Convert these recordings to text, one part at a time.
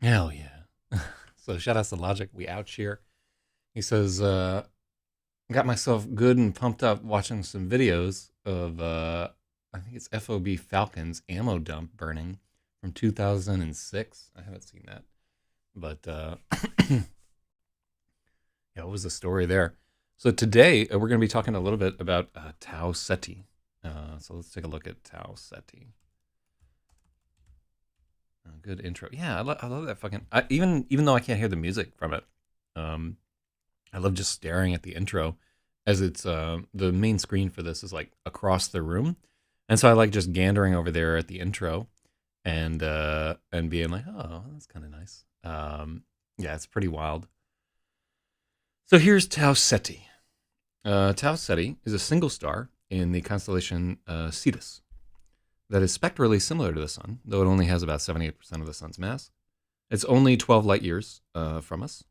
Hell yeah. So shout out to Logic. We out here. He says, got myself good and pumped up watching some videos of, I think it's FOB Falcon's ammo dump burning from 2006. I haven't seen that. But, yeah, what was the story there? So today we're going to be talking a little bit about Tau Ceti. So let's take a look at Tau Ceti. Good intro. Yeah, I love that fucking. Even though I can't hear the music from it, um, I love just staring at the intro, as it's the main screen for this is like across the room, and so I like just gandering over there at the intro, and being like, oh, that's kind of nice. Yeah, it's pretty wild. So here's Tau Ceti. Tau Ceti is a single star in the constellation Cetus that is spectrally similar to the Sun, though it only has about 78% of the Sun's mass. It's only 12 light years from us.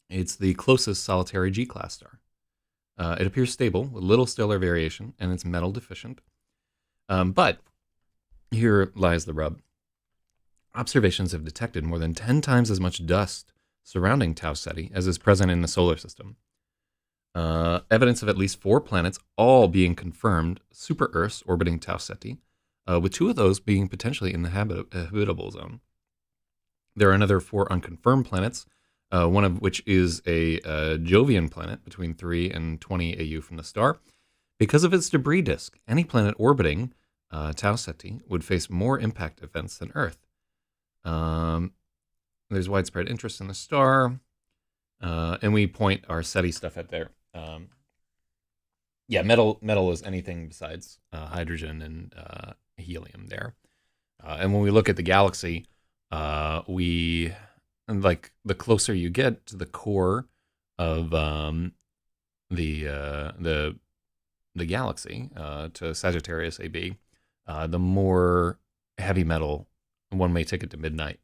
It's the closest solitary G class star. It appears stable with little stellar variation, and it's metal deficient. But here lies the rub. Observations have detected more than 10 times as much dust surrounding Tau Ceti as is present in the solar system. Evidence of at least 4 planets all being confirmed super Earths orbiting Tau Ceti, with 2 of those being potentially in the habitable zone. There are another 4 unconfirmed planets, one of which is a Jovian planet between 3 and 20 AU from the star. Because of its debris disk, any planet orbiting Tau Ceti would face more impact events than Earth. There's widespread interest in the star, and we point our SETI stuff at there. Yeah, metal is anything besides hydrogen and helium there. And when we look at the galaxy, we like the closer you get to the core of the the galaxy to Sagittarius AB, the more heavy metal. One may take it to midnight.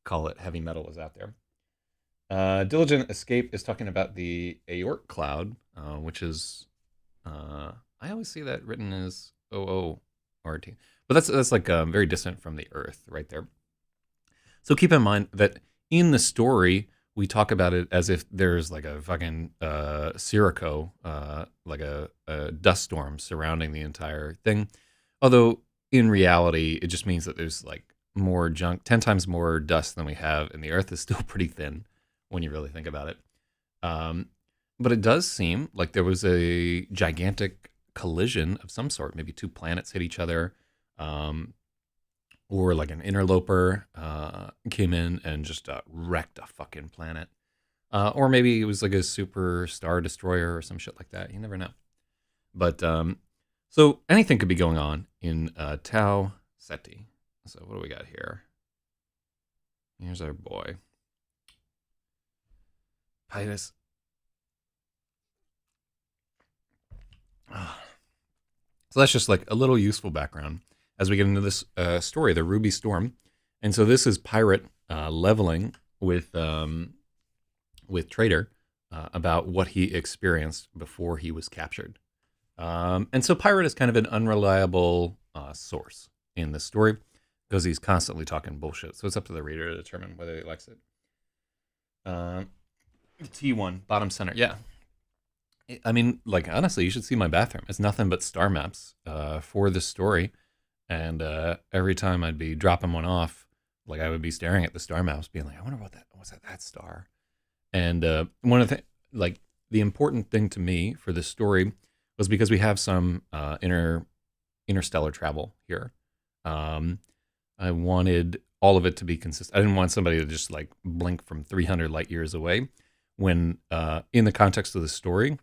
Call it heavy metal is out there. Diligent Escape is talking about the Aort cloud, which is I always see that written as OORT, but that's like very distant from the Earth right there. So keep in mind that in the story we talk about it as if there's like a fucking sirocco, like a dust storm surrounding the entire thing. Although in reality, it just means that there's like more junk, 10 times more dust than we have, and the Earth is still pretty thin when you really think about it. Um, but it does seem like there was a gigantic collision of some sort. Maybe 2 planets hit each other, um, or like an interloper came in and just wrecked a fucking planet. Or maybe it was like a super star destroyer or some shit like that. You never know. But so anything could be going on in Tau Ceti. So what do we got here? Here's our boy. Titus. So that's just like a little useful background as we get into this story, the Ruby Storm. And so this is Pirate leveling with Trader about what he experienced before he was captured. And so Pirate is kind of an unreliable source in this story because he's constantly talking bullshit. So it's up to the reader to determine whether he likes it. T1, bottom center. Yeah. I mean, like, honestly, you should see my bathroom. It's nothing but star maps for this story. And every time I'd be dropping one off, like, I would be staring at the star maps, being like, I wonder what's that star? And one of the, like, the important thing to me for this story was because we have some interstellar travel here. I wanted all of it to be consistent. I didn't want somebody to just, like, blink from 300 light years away when, in the context of the story,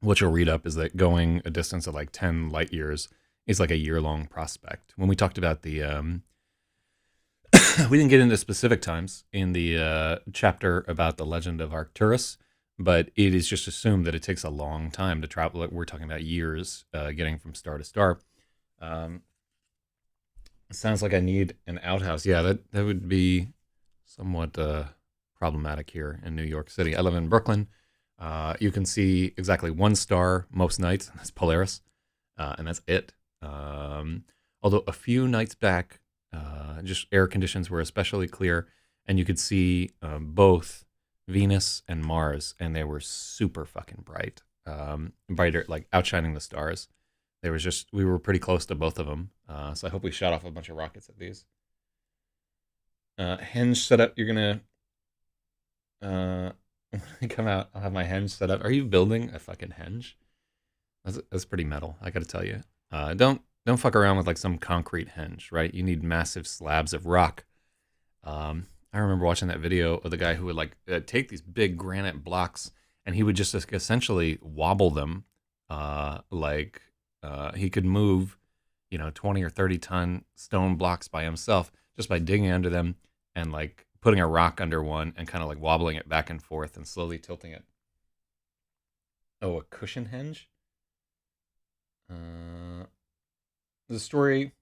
what you'll read up is that going a distance of like 10 light years is like a year-long prospect. When we talked about the, we didn't get into specific times in the chapter about the legend of Arcturus, but it is just assumed that it takes a long time to travel. We're talking about years getting from star to star. It sounds like I need an outhouse. Yeah, that would be somewhat problematic here in New York City. I live in Brooklyn. You can see exactly 1 star most nights. That's Polaris, and that's it. Although a few nights back, just air conditions were especially clear, and you could see both Venus and Mars, and they were super fucking bright, brighter, like outshining the stars. There was just, we were pretty close to both of them, so I hope we shot off a bunch of rockets at these. Henge setup, you're gonna when I come out, I'll have my henge set up. Are you building a fucking henge? That's pretty metal, I gotta tell you. Don't fuck around with like some concrete henge, right? You need massive slabs of rock. I remember watching that video of the guy who would like take these big granite blocks and he would just essentially wobble them, he could move, 20 or 30-ton stone blocks by himself just by digging under them and like putting a rock under one and kind of like wobbling it back and forth and slowly tilting it. Oh, a cushion henge? The story.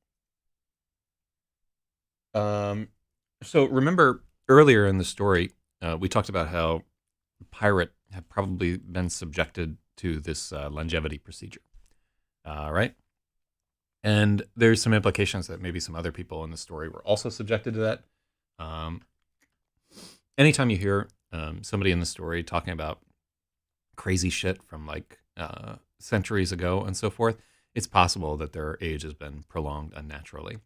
So remember earlier in the story, we talked about how Pirate had probably been subjected to this longevity procedure, right? And there's some implications that maybe some other people in the story were also subjected to that. Anytime you hear somebody in the story talking about crazy shit from like centuries ago and so forth, it's possible that their age has been prolonged unnaturally.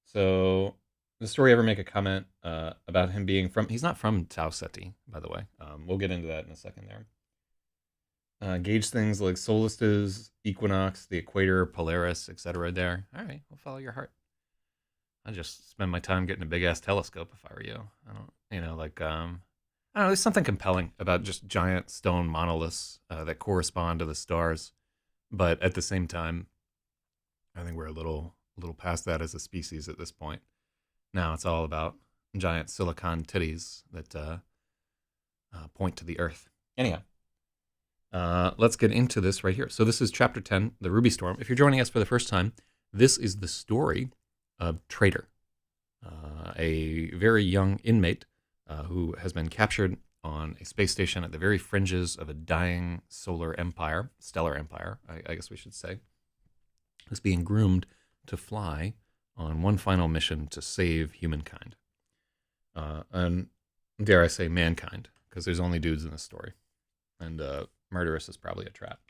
So the story ever make a comment about him being from, he's not from Tau Ceti, by the way. We'll get into that in a second there. Gauge things like solstices, equinox, the equator, Polaris, etc. there. All right, we'll follow your heart. I just spend my time getting a big ass telescope if I were you. I don't, I don't know. There's something compelling about just giant stone monoliths that correspond to the stars, but at the same time, I think we're a little past that as a species at this point. Now it's all about giant silicon titties that point to the Earth. Anyhow, let's get into this right here. So this is Chapter 10, The Ruby Storm. If you're joining us for the first time, this is the story of Traitor, a very young inmate who has been captured on a space station at the very fringes of a dying stellar empire, I guess we should say, is being groomed to fly on one final mission to save humankind. And dare I say mankind, because there's only dudes in this story. And Murderous is probably a trap.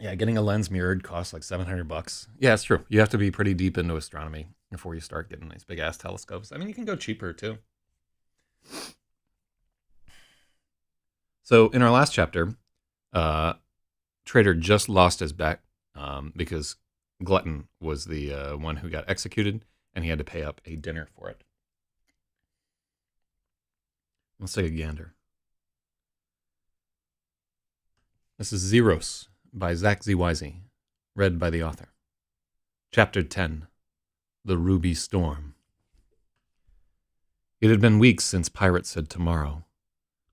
Yeah, getting a lens mirrored costs like $700. Yeah, it's true. You have to be pretty deep into astronomy before you start getting these big ass telescopes. I mean, you can go cheaper too. So in our last chapter, Traitor just lost his bet because Glutton was the one who got executed, and he had to pay up a dinner for it. Let's take a gander. This is XEROS by Zach ZYZ, read by the author. Chapter 10, The Ruby Storm. It had been weeks since Pirate said tomorrow.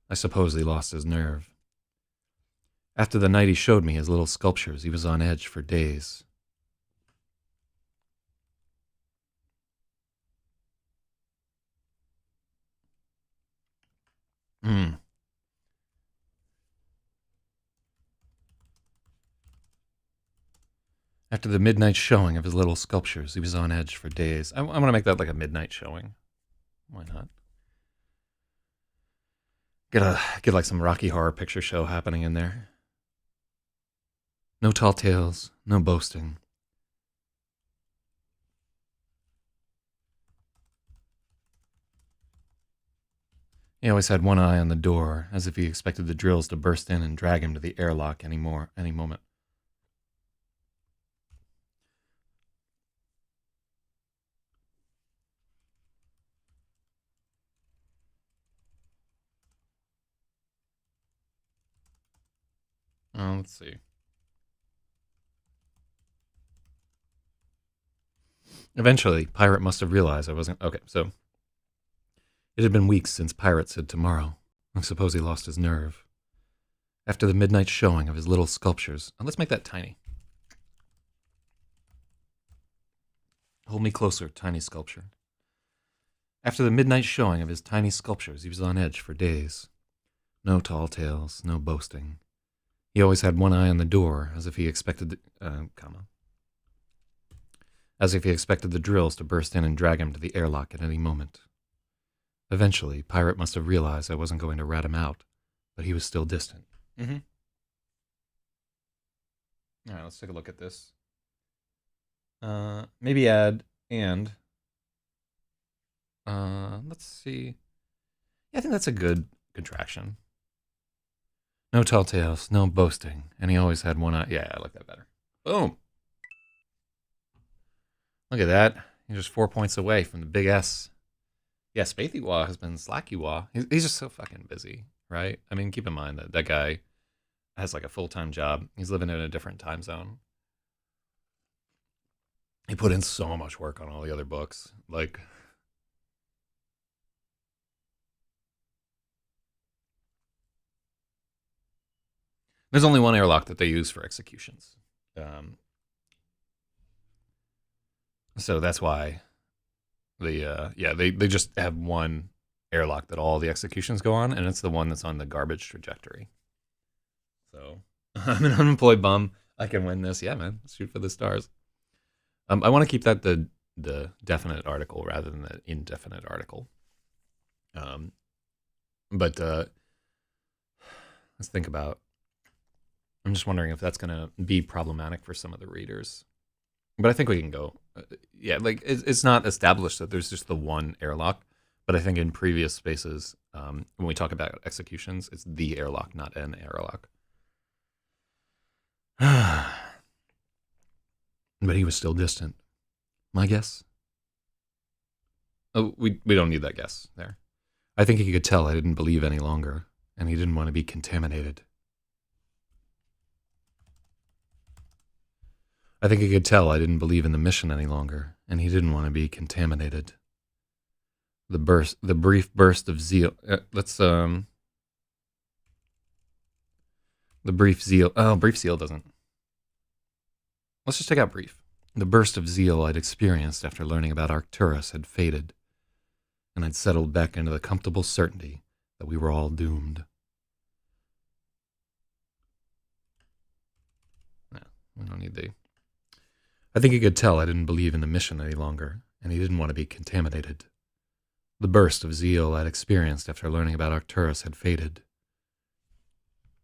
I suppose he lost his nerve. After the night he showed me his little sculptures, he was on edge for days. After the midnight showing of his little sculptures, he was on edge for days. I'm going to make that like a midnight showing. Why not? Get like some Rocky Horror Picture Show happening in there. No tall tales, no boasting. He always had one eye on the door, as if he expected the drills to burst in and drag him to the airlock any moment. Let's see. Eventually, Pirate must have realized I wasn't... Okay, so... It had been weeks since Pirate said tomorrow. I suppose he lost his nerve. After the midnight showing of his little sculptures... let's make that tiny. Hold me closer, tiny sculpture. After the midnight showing of his tiny sculptures, he was on edge for days. No tall tales, no boasting. He always had one eye on the door, as if he expected... as if he expected the drills to burst in and drag him to the airlock at any moment. Eventually, Pirate must have realized I wasn't going to rat him out, but he was still distant. Mm-hmm. All right, let's take a look at this. Maybe add and. Let's see. Yeah, I think that's a good contraction. No tall tales, no boasting, and he always had one eye. Yeah, I like that better. Boom. Look at that. He's just 4 points away from the big S. Yeah, Spathy-Wah has been Slacky-Wah. He's just so fucking busy, right? I mean, keep in mind that that guy has like a full-time job. He's living in a different time zone. He put in so much work on all the other books. Like, there's only one airlock that they use for executions. So that's why they just have one airlock that all the executions go on, and it's the one that's on the garbage trajectory. So I'm an unemployed bum. I can win this. Yeah, man. Let's shoot for the stars. I want to keep that the definite article rather than the indefinite article. But let's think about. I'm just wondering if that's going to be problematic for some of the readers. But I think we can go. Yeah, like it's not established that there's just the one airlock. But I think in previous spaces, when we talk about executions, it's the airlock, not an airlock. But he was still distant. My guess? Oh, we don't need that guess there. I think he could tell I didn't believe any longer, and he didn't want to be contaminated. I think he could tell I didn't believe in the mission any longer, and he didn't want to be contaminated. The brief burst of zeal. The brief zeal. Oh, brief zeal doesn't. Let's just take out brief. The burst of zeal I'd experienced after learning about Arcturus had faded, and I'd settled back into the comfortable certainty that we were all doomed. No, we don't need the... I think he could tell I didn't believe in the mission any longer, and he didn't want to be contaminated. The burst of zeal I'd experienced after learning about Arcturus had faded.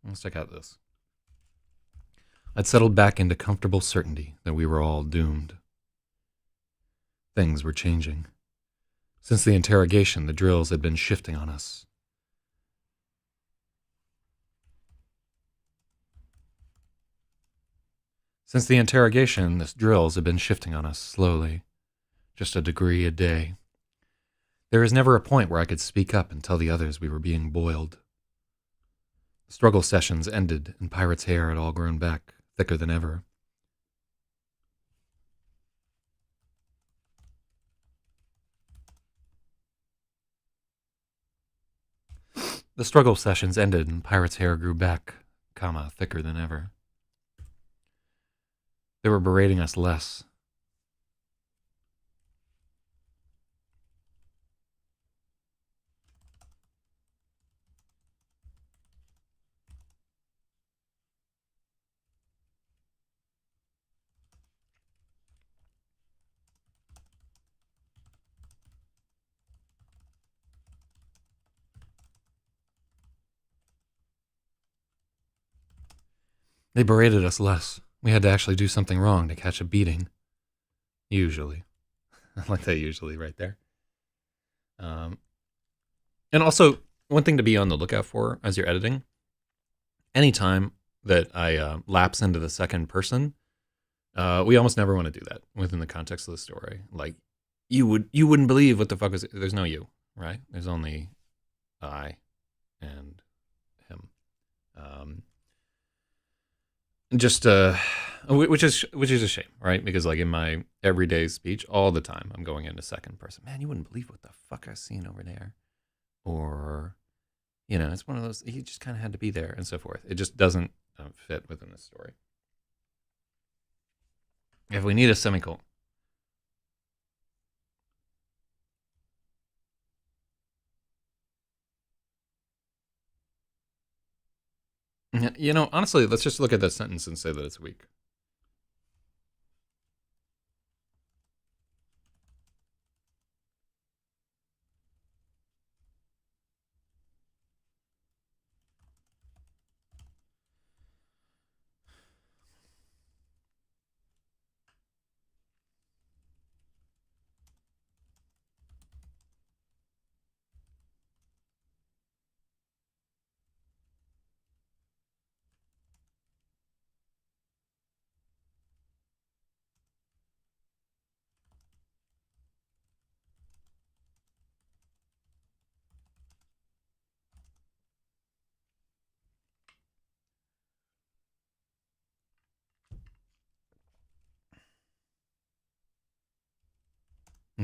Let's check out this. I'd settled back into comfortable certainty that we were all doomed. Things were changing. Since the interrogation, the drills had been shifting on us. Since the interrogation, the drills had been shifting on us slowly, just a degree a day. There was never a point where I could speak up and tell the others we were being boiled. The struggle sessions ended, and Pirate's hair had all grown back, thicker than ever. The struggle sessions ended, and Pirate's hair grew back, thicker than ever. They were berating us less. They berated us less. We had to actually do something wrong to catch a beating. Usually. I like that usually right there. And also, one thing to be on the lookout for as you're editing, anytime that I lapse into the second person, we almost never want to do that within the context of the story. Like, you wouldn't believe what the fuck was... There's no you, right? There's only I and him. Which is a shame, right? Because like in my everyday speech, all the time, I'm going into second person. Man, you wouldn't believe what the fuck I've seen over there, or it's one of those. He just kind of had to be there, and so forth. It just doesn't fit within this story. If we need a semicolon. Honestly, let's just look at that sentence and say that it's weak.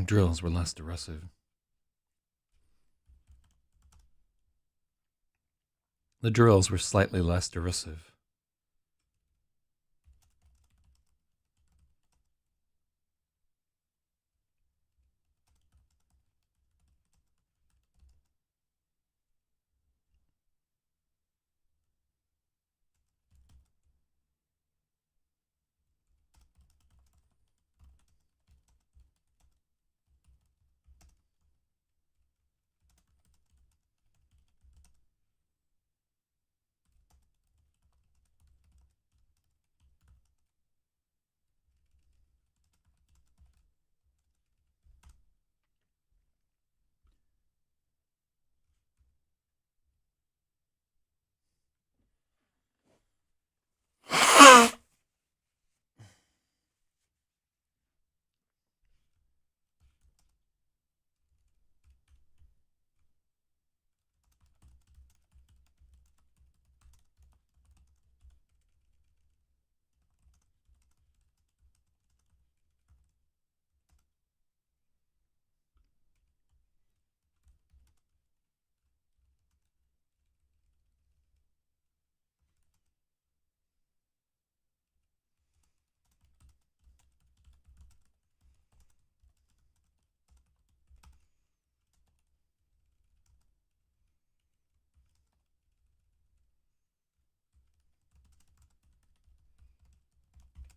Drills were less derisive. The drills were slightly less derisive.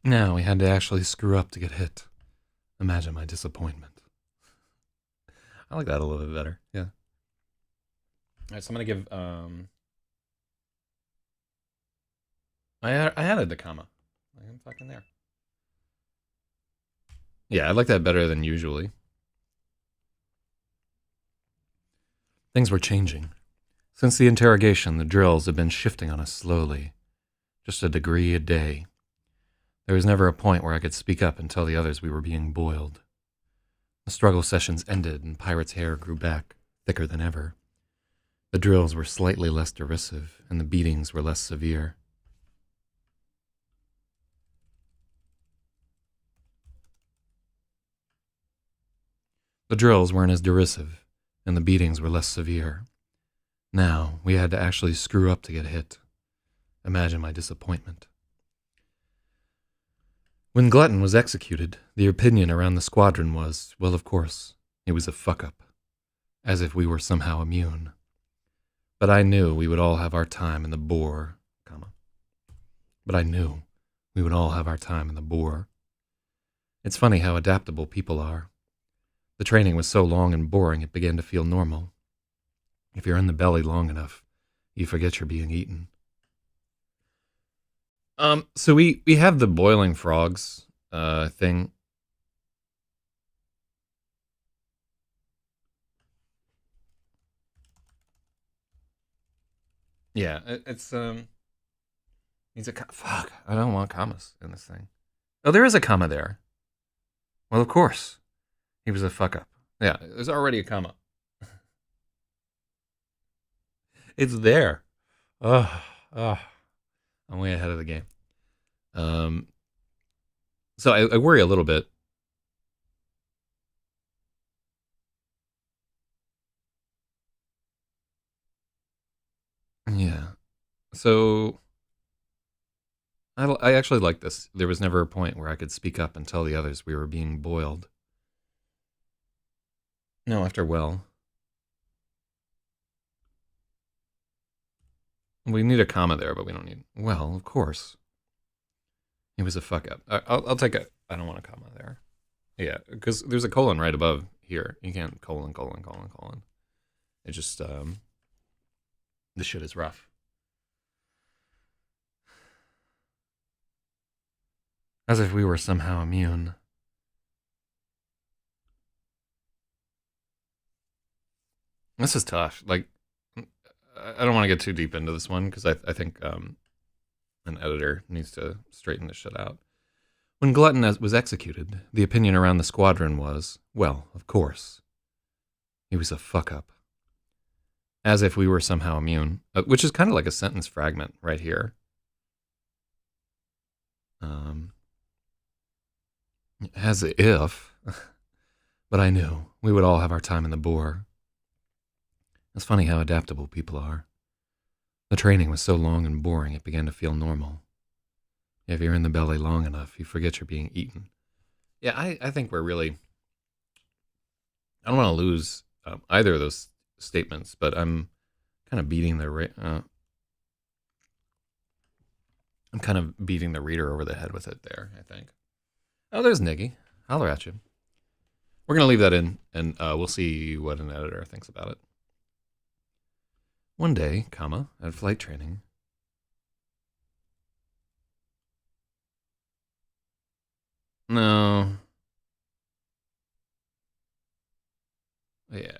Now we had to actually screw up to get hit. Imagine my disappointment. I like that a little bit better. Yeah. All right, so I'm gonna give. I added the comma. I'm fucking there. Yeah, I like that better than usually. Things were changing. Since the interrogation, the drills had been shifting on us slowly, just a degree a day. There was never a point where I could speak up and tell the others we were being boiled. The struggle sessions ended and Pirate's hair grew back, thicker than ever. The drills were slightly less derisive, and the beatings were less severe. The drills weren't as derisive, and the beatings were less severe. Now, we had to actually screw up to get hit. Imagine my disappointment. When Glutton was executed, the opinion around the squadron was, well, of course, it was a fuck-up. As if we were somehow immune. But I knew we would all have our time in the bore, But I knew we would all have our time in the bore. It's funny how adaptable people are. The training was so long and boring it began to feel normal. If you're in the belly long enough, you forget you're being eaten. So we have the boiling frogs thing. Yeah, it's needs a fuck. I don't want commas in this thing. Oh, there is a comma there. Well, of course, he was a fuck up. Yeah, there's already a comma. It's there. Oh, I'm way ahead of the game. So I worry a little bit. Yeah. So I actually like this. There was never a point where I could speak up and tell the others we were being boiled. No, after well. We need a comma there, but we don't need. Well, of course. It was a fuck up. I'll take it. I don't want a comma there. Yeah, because there's a colon right above here. You can't colon. It just this shit is rough. As if we were somehow immune. This is tough. Like, I don't want to get too deep into this one because I think an editor needs to straighten this shit out. When Glutton was executed, the opinion around the squadron was, well, of course. He was a fuck up. As if we were somehow immune, which is kind of like a sentence fragment right here. As if. But I knew we would all have our time in the bore. It's funny how adaptable people are. The training was so long and boring it began to feel normal. If you're in the belly long enough, you forget you're being eaten. Yeah, I think we're really. I don't want to lose either of those statements, but I'm kind of beating the. I'm kind of beating the reader over the head with it there, I think. Oh, there's Niggy. Holler at you. We're going to leave that in, and we'll see what an editor thinks about it. One day, comma, at flight training. No. Yeah.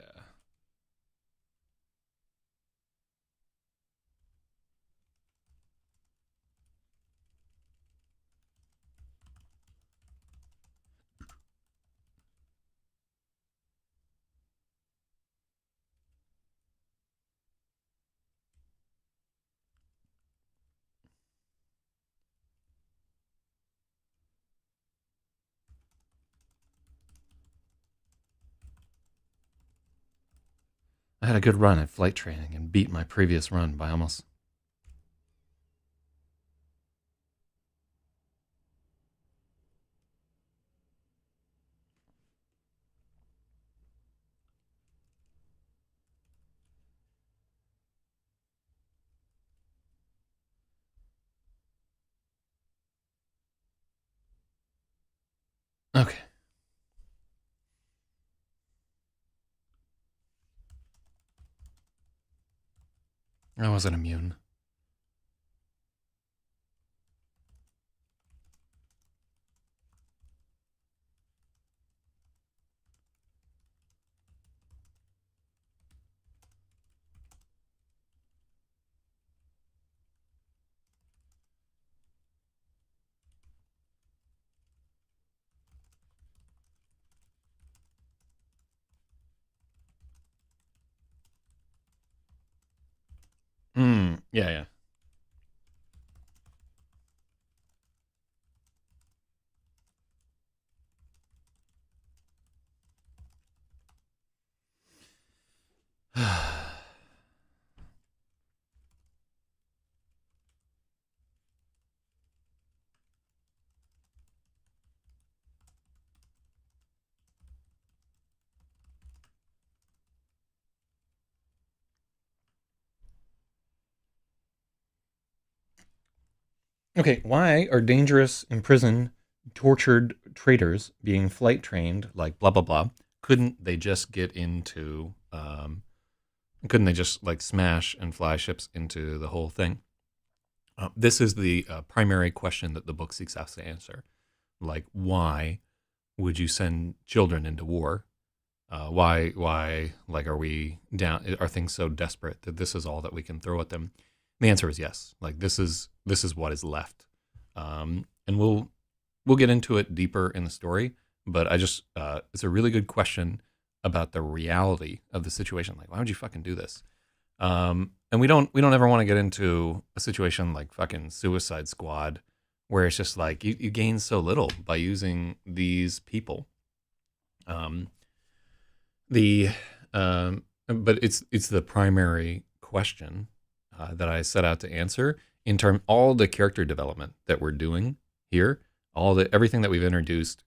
I had a good run at flight training and beat my previous run by almost. Okay. I wasn't immune. Yeah, yeah. Okay, why are dangerous, imprisoned, tortured traitors being flight trained, like blah, blah, blah? Couldn't they just get into, couldn't they just like smash and fly ships into the whole thing? This is the primary question that the book seeks out to answer. Like, why would you send children into war? Like, are we down? Are things so desperate that this is all that we can throw at them? And the answer is yes. Like, this is what is left, and we'll get into it deeper in the story. But I just it's a really good question about the reality of the situation. Like, why would you fucking do this? And we don't ever want to get into a situation like fucking Suicide Squad, where it's just like you gain so little by using these people. Um, the but it's the primary question that I set out to answer in term all the character development that we're doing here, all the everything that we've introduced,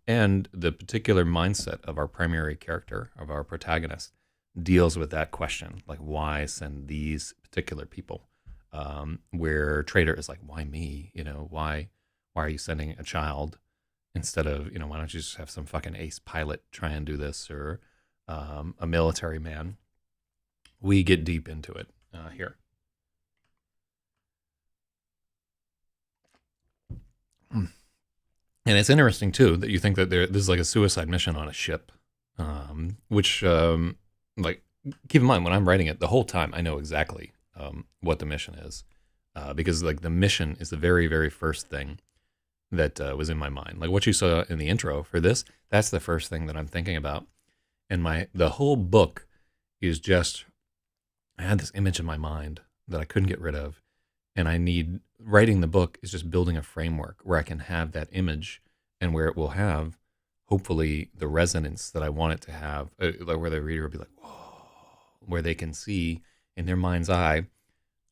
and the particular mindset of our primary character, of our protagonist, deals with that question, like why send these particular people? Where Trader is like, why me? Why are you sending a child instead of why don't you just have some fucking ace pilot try and do this, or a military man? We get deep into it here. Mm. And it's interesting too that you think that this is like a suicide mission on a ship, which like keep in mind when I'm writing it, the whole time I know exactly what the mission is, because like the mission is the very very first thing that was in my mind. Like what you saw in the intro for this, that's the first thing that I'm thinking about, and the whole book is just I had this image in my mind that I couldn't get rid of, and I need writing the book is just building a framework where I can have that image and where it will have hopefully the resonance that I want it to have, like where the reader will be like, whoa, where they can see in their mind's eye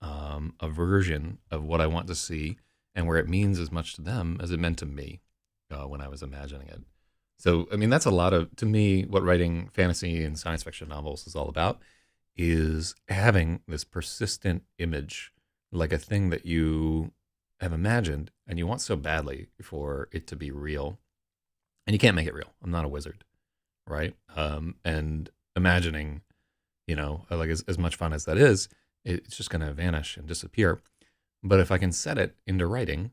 a version of what I want to see, and where it means as much to them as it meant to me when I was imagining it. So, I mean, that's a lot of, to me, what writing fantasy and science fiction novels is all about, is having this persistent image, like a thing that you have imagined and you want so badly for it to be real. And you can't make it real. I'm not a wizard, right? And imagining, like as much fun as that is, it's just going to vanish and disappear. But if I can set it into writing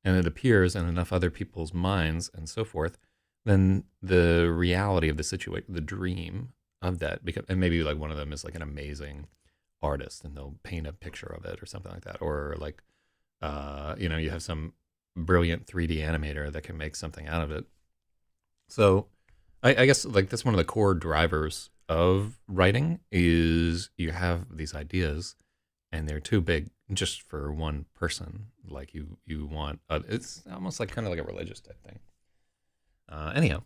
and it appears in enough other people's minds and so forth, then the reality of the situation, the dream of that, because, and maybe like one of them is like an amazing artist and they'll paint a picture of it or something like that. Or like, you have some brilliant 3D animator that can make something out of it. So I guess like that's one of the core drivers of writing is you have these ideas and they're too big just for one person. Like you want, it's almost like kind of like a religious type thing. Anyhow.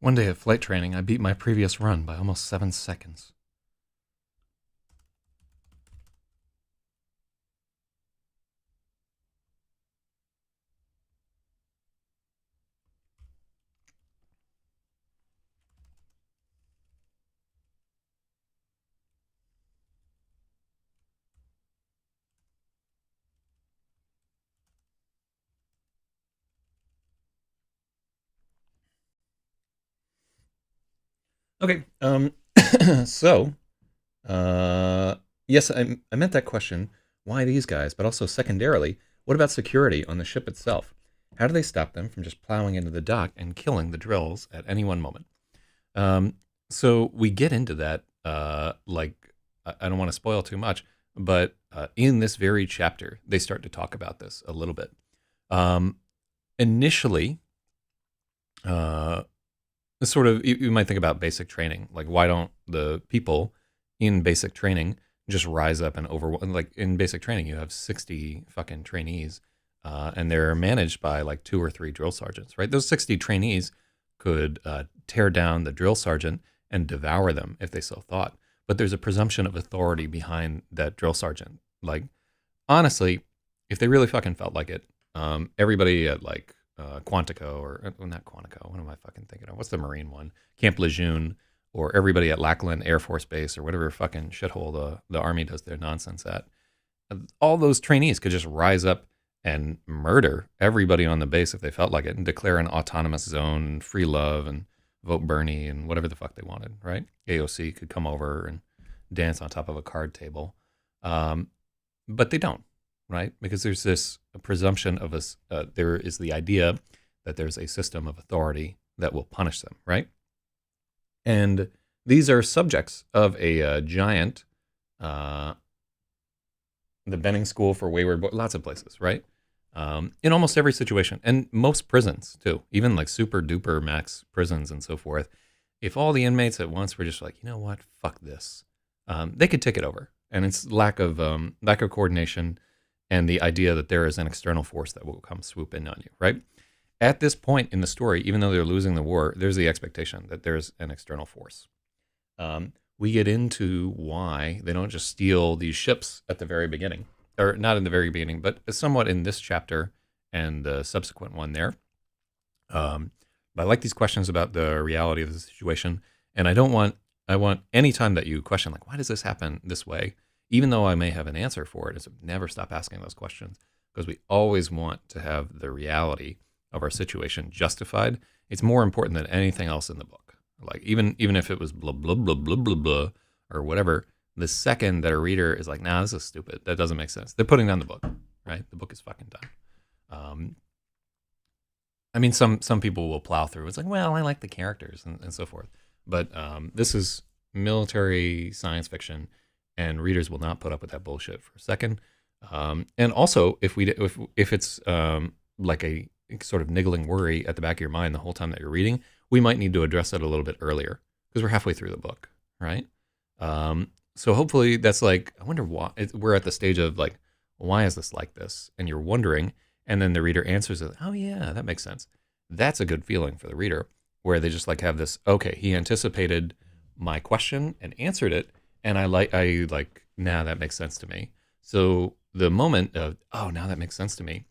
One day at flight training, I beat my previous run by almost 7 seconds. Okay. So, uh, yes, I meant that question. Why these guys? But also secondarily, what about security on the ship itself? How do they stop them from just plowing into the dock and killing the drills at any one moment? Um, so we get into that. Like, I don't want to spoil too much, but in this very chapter, they start to talk about this a little bit. Um, Initially, uh, sort of you might think about basic training, like why don't the people in basic training just rise up and over, like in basic training you have 60 fucking trainees, and they're managed by like 2 or 3 drill sergeants, right? Those 60 trainees could tear down the drill sergeant and devour them if they so thought, but there's a presumption of authority behind that drill sergeant. Like, honestly, if they really fucking felt like it, everybody at like Quantico, or well, not Quantico, what am I fucking thinking of? What's the Marine one? Camp Lejeune, or everybody at Lackland Air Force Base, or whatever fucking shithole the Army does their nonsense at. All those trainees could just rise up and murder everybody on the base if they felt like it and declare an autonomous zone and free love and vote Bernie and whatever the fuck they wanted, right? AOC could come over and dance on top of a card table. But they don't, right? Because there's this presumption of us. There is the idea that there's a system of authority that will punish them, right? And these are subjects of a giant, the Benning School for Wayward Boys, lots of places, right? In almost every situation, and most prisons too, even like super duper max prisons and so forth. If all the inmates at once were just like, you know what, fuck this, they could take it over. And it's lack of coordination and the idea that there is an external force that will come swoop in on you, right? At this point in the story, even though they're losing the war, there's the expectation that there's an external force. We get into why they don't just steal these ships at the very beginning, or not in the very beginning, but somewhat in this chapter and the subsequent one there. But I like these questions about the reality of the situation, and I want any time that you question, like, why does this happen this way? Even though I may have an answer for it, is never stop asking those questions, because we always want to have the reality of our situation justified, it's more important than anything else in the book. Like even if it was blah blah blah blah blah blah or whatever, the second that a reader is like, nah, this is stupid, that doesn't make sense, they're putting down the book, right? The book is fucking done. I mean, some people will plow through. It's like, well, I like the characters and so forth. But this is military science fiction, and readers will not put up with that bullshit for a second. And also, if it's like a sort of niggling worry at the back of your mind the whole time that you're reading, we might need to address that a little bit earlier because we're halfway through the book, right? So hopefully that's like, I wonder why. We're at the stage of like, why is this like this? And you're wondering, and then the reader answers it, oh yeah, that makes sense. That's a good feeling for the reader, where they just like have this, okay, he anticipated my question and answered it, and I like, now that makes sense to me. So the moment of, oh, now that makes sense to me,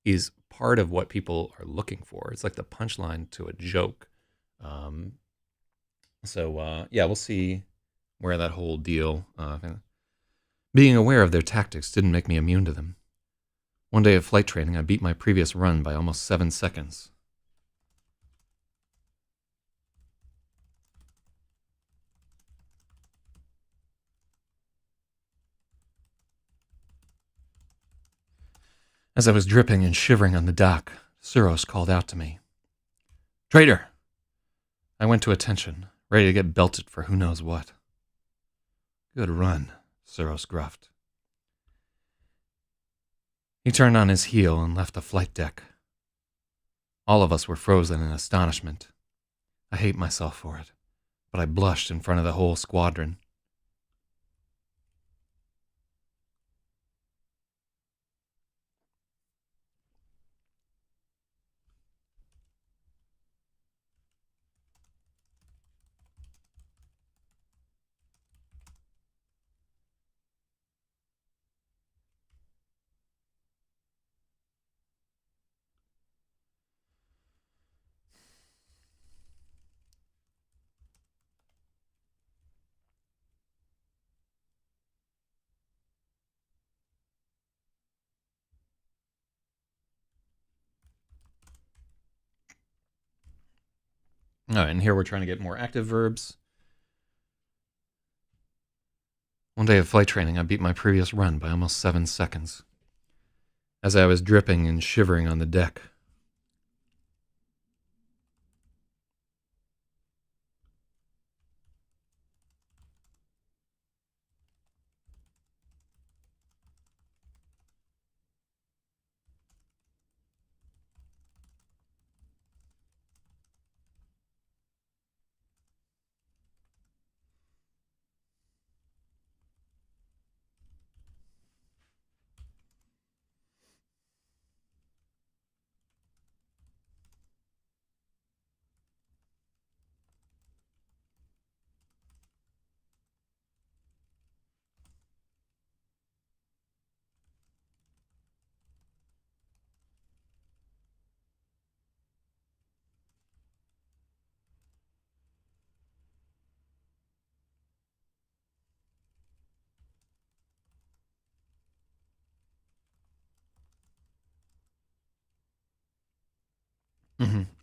is part of what people are looking for. It's like the punchline to a joke. Yeah, we'll see where that whole deal, being aware of their tactics didn't make me immune to them. One day of flight training, I beat my previous run by almost 7 seconds. As I was dripping and shivering on the dock, XEROS called out to me. Traitor! I went to attention, ready to get belted for who knows what. Good run, XEROS gruffed. He turned on his heel and left the flight deck. All of us were frozen in astonishment. I hate myself for it, but I blushed in front of the whole squadron. All right, and here we're trying to get more active verbs. One day of flight training, I beat my previous run by almost 7 seconds. As I was dripping and shivering on the deck.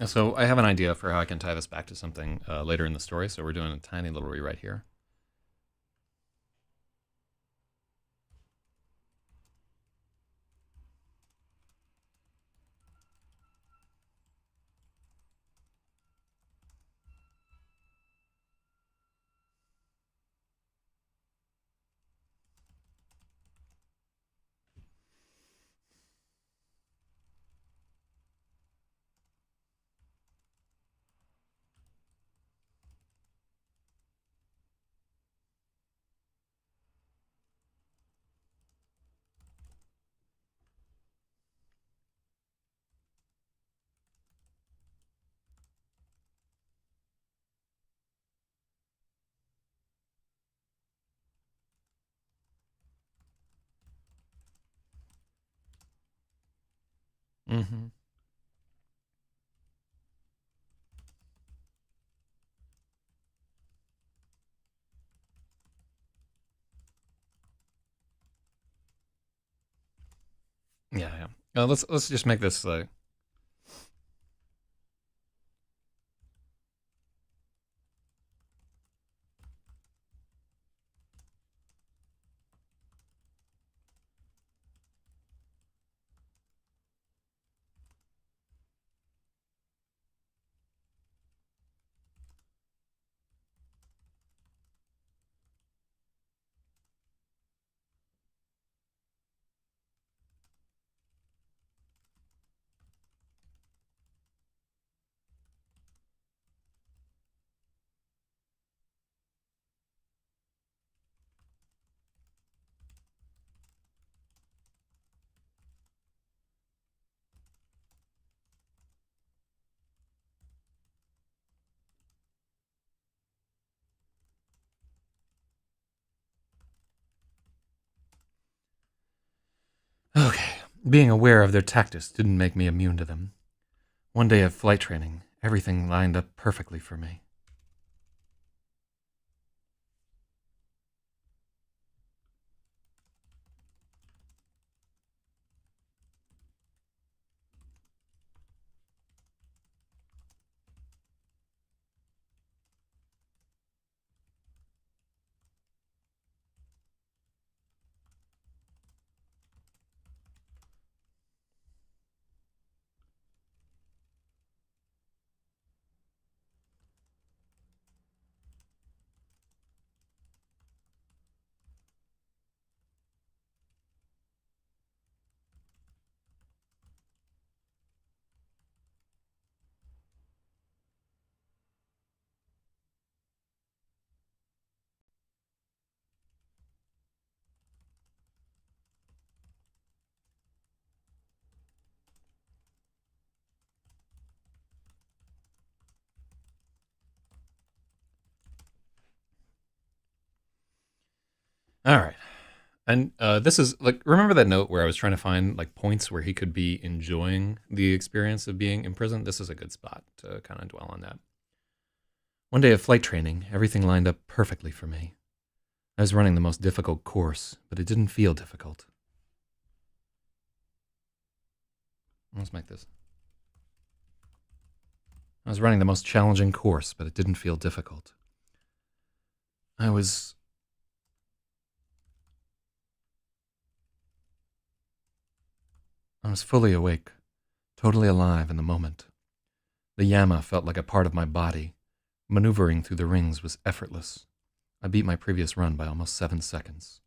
So I have an idea for how I can tie this back to something later in the story. So we're doing a tiny little rewrite here. Mm-hmm. Yeah, yeah. Let's just make this. Being aware of their tactics didn't make me immune to them. One day of flight training, everything lined up perfectly for me. All right. And this is like, remember that note where I was trying to find like points where he could be enjoying the experience of being imprisoned? This is a good spot to kind of dwell on that. One day of flight training, everything lined up perfectly for me. I was running the most difficult course, but it didn't feel difficult. Let's make this. I was running the most challenging course, but it didn't feel difficult. I was I was fully awake, totally alive in the moment. The Yama felt like a part of my body. Maneuvering through the rings was effortless. I beat my previous run by almost 7 seconds.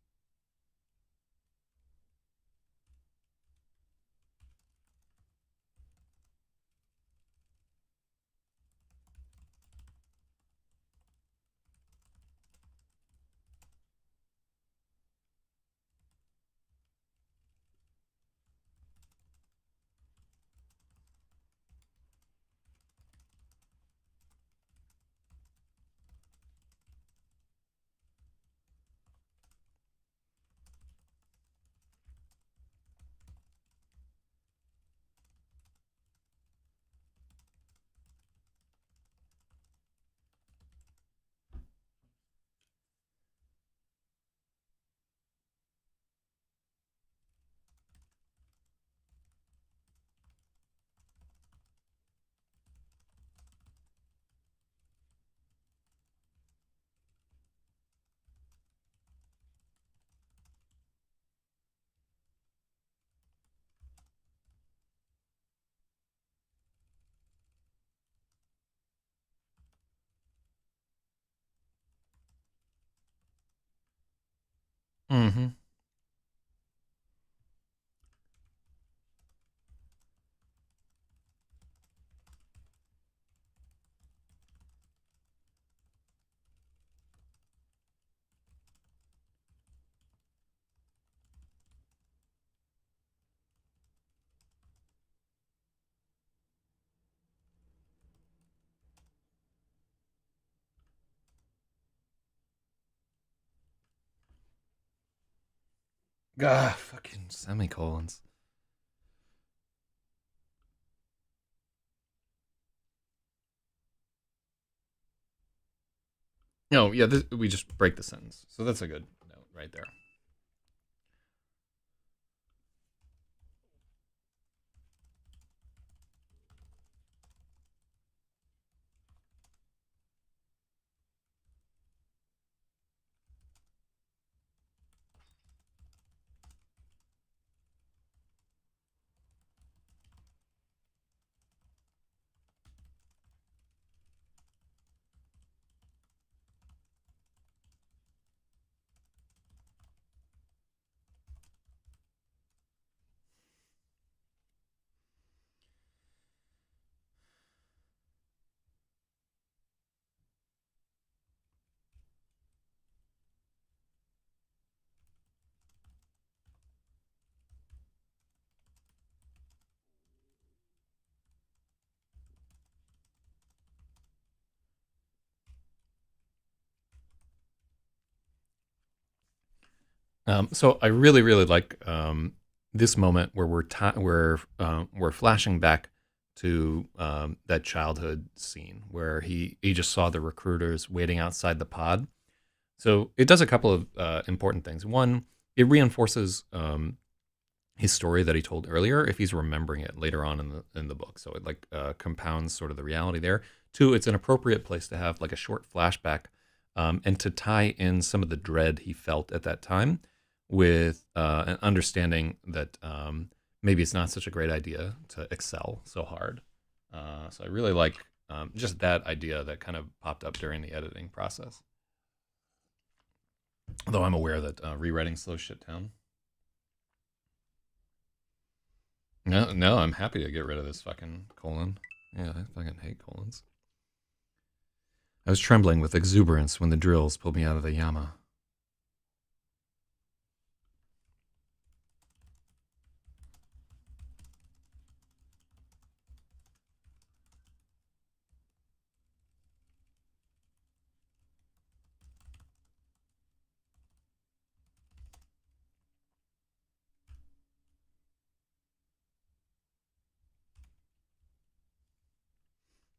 Mm-hmm. Ah, fucking semicolons. No, yeah, we just break the sentence. So that's a good note right there. So I really, really like this moment where we're flashing back to that childhood scene where he just saw the recruiters waiting outside the pod. So it does a couple of important things. One, it reinforces his story that he told earlier if he's remembering it later on in the book. So it like compounds sort of the reality there. Two, it's an appropriate place to have like a short flashback and to tie in some of the dread he felt at that time with an understanding that maybe it's not such a great idea to excel so hard. So I really like just that idea that kind of popped up during the editing process. Though I'm aware that rewriting slows shit down. No, no, I'm happy to get rid of this fucking colon. Yeah, I fucking hate colons. I was trembling with exuberance when the drills pulled me out of the llama.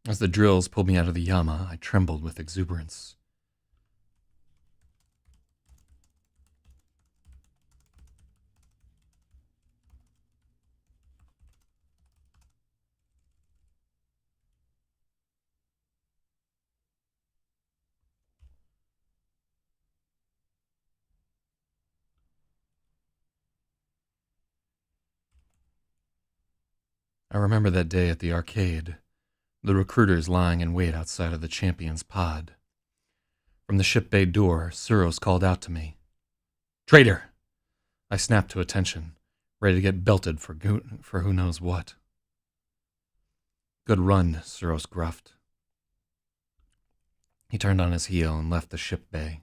As the drills pulled me out of the llama, I trembled with exuberance. I remember that day at the arcade, the recruiters lying in wait outside of the champion's pod. From the ship bay door, XEROS called out to me. Traitor! I snapped to attention, ready to get belted for who knows what. Good run, XEROS gruffed. He turned on his heel and left the ship bay.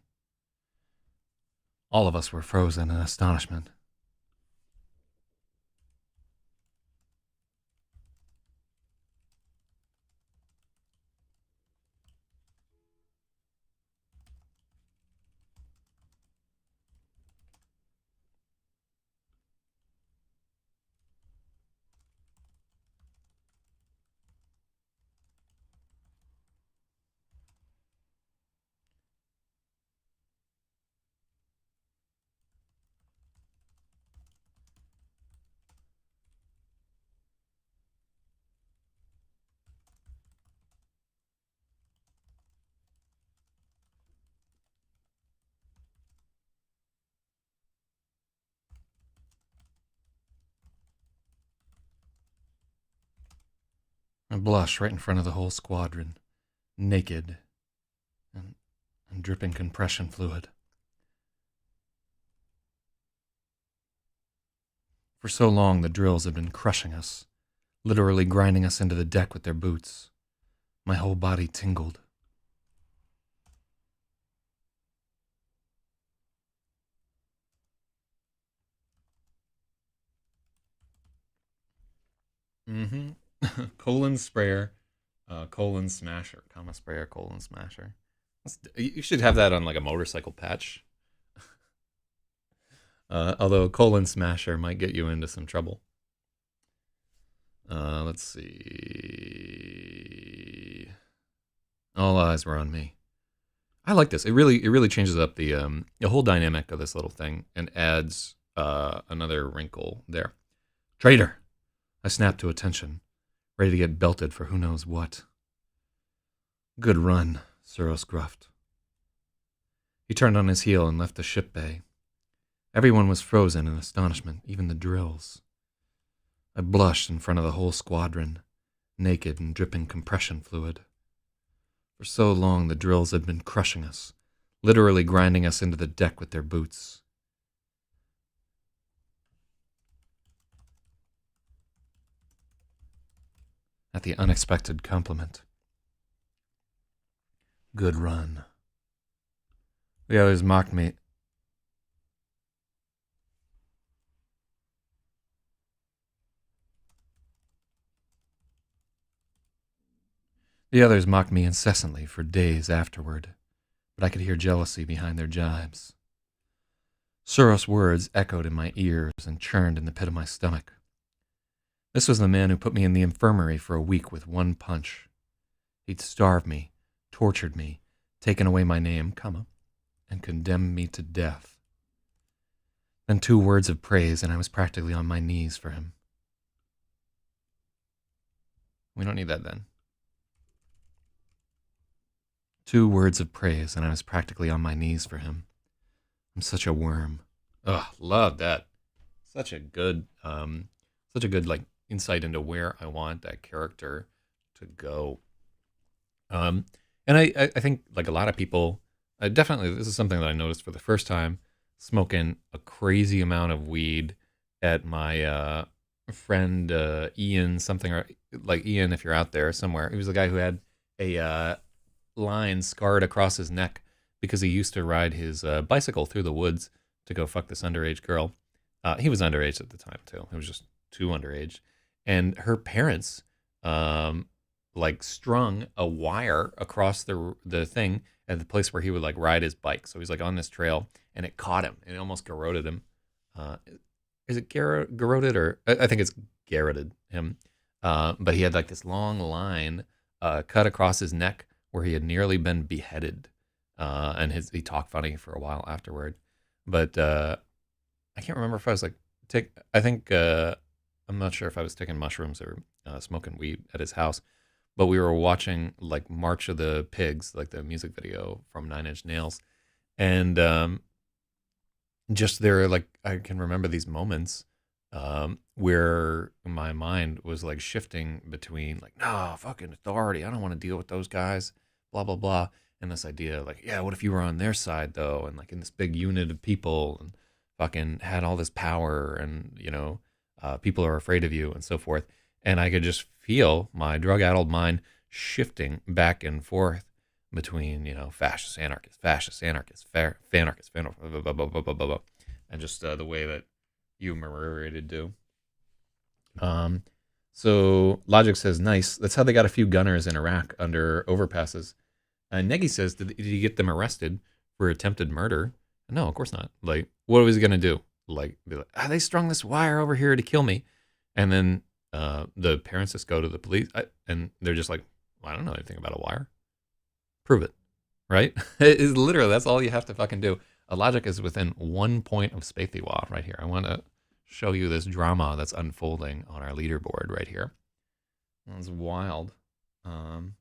All of us were frozen in astonishment. I blushed right in front of the whole squadron, naked and, and dripping compression fluid. For so long, the drills had been crushing us, literally grinding us into the deck with their boots. My whole body tingled. Mm-hmm. Colon sprayer, colon smasher, comma sprayer, colon smasher. You should have that on like a motorcycle patch. Although colon smasher might get you into some trouble. Let's see. All eyes were on me. I like this. It really changes up the whole dynamic of this little thing and adds another wrinkle there. Traitor! I snapped to attention, ready to get belted for who knows what. Good run, XEROS gruffed. He turned on his heel and left the ship bay. Everyone was frozen in astonishment, even the drills. I blushed in front of the whole squadron, naked and dripping compression fluid. For so long, the drills had been crushing us, literally grinding us into the deck with their boots. At the unexpected compliment. Good run. The others mocked me. The others mocked me incessantly for days afterward, but I could hear jealousy behind their jibes. XEROS words echoed in my ears and churned in the pit of my stomach. This was the man who put me in the infirmary for a week with one punch. He'd starved me, tortured me, taken away my name, and condemned me to death. Then 2 words of praise, and I was practically on my knees for him. We don't need that then. 2 words of praise, and I was practically on my knees for him. I'm such a worm. Ugh, love that. Such a good, like insight into where I want that character to go. And I think like a lot of people, definitely this is something that I noticed for the first time, smoking a crazy amount of weed at my friend Ian something, or like Ian, if you're out there somewhere. He was the guy who had a line scarred across his neck because he used to ride his bicycle through the woods to go fuck this underage girl. He was underage at the time too. He was just too underage, and her parents like strung a wire across the thing at the place where he would like ride his bike. So he's like on this trail, and it caught him, and it almost garroted him. Is it garroted, or I think it's garroted him? But he had like this long line cut across his neck where he had nearly been beheaded, and he talked funny for a while afterward. But I can't remember if I was like I think I'm not sure if I was taking mushrooms or smoking weed at his house, but we were watching like March of the Pigs, like the music video from Nine Inch Nails, and just there, like I can remember these moments where my mind was like shifting between like, no, fucking authority, I don't want to deal with those guys, blah blah blah, and this idea like, yeah, what if you were on their side though, and like in this big unit of people, and fucking had all this power, and people are afraid of you and so forth. And I could just feel my drug-addled mind shifting back and forth between, fascist, anarchist, fanarchist, blah, blah, blah, blah, blah, and just the way that you narrated do. So Logic says, nice. That's how they got a few gunners in Iraq under overpasses. Negi says, did he get them arrested for attempted murder? No, of course not. Like, what was he going to do? Like, be like, they strung this wire over here to kill me. And then the parents just go to the police, and they're just like, well, I don't know anything about a wire. Prove it, right? It is literally, that's all you have to fucking do. A Logic is within 1 point of Spaethiwa right here. I want to show you this drama that's unfolding on our leaderboard right here. That's wild. That's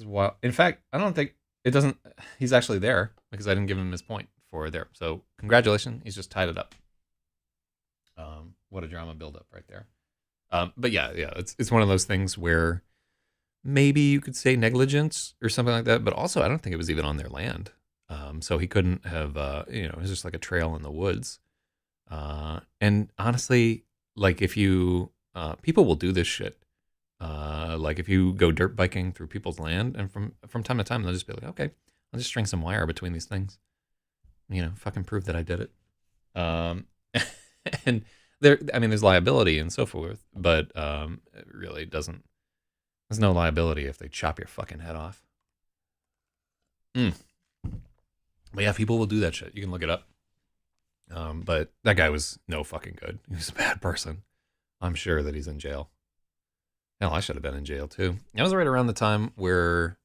wild. In fact, I don't think it doesn't. He's actually there because I didn't give him his point for there. So congratulations, he's just tied it up. What a drama buildup right there. But yeah, it's one of those things where maybe you could say negligence or something like that, but also I don't think it was even on their land. So he couldn't have, it was just like a trail in the woods. And honestly, like if you, people will do this shit. Like if you go dirt biking through people's land, and from time to time, they'll just be like, okay, I'll just string some wire between these things. Fucking prove that I did it. And there's liability and so forth, but it really doesn't. There's no liability if they chop your fucking head off. But yeah, people will do that shit. You can look it up. But that guy was no fucking good. He was a bad person. I'm sure that he's in jail. Hell, I should have been in jail too. That was right around the time where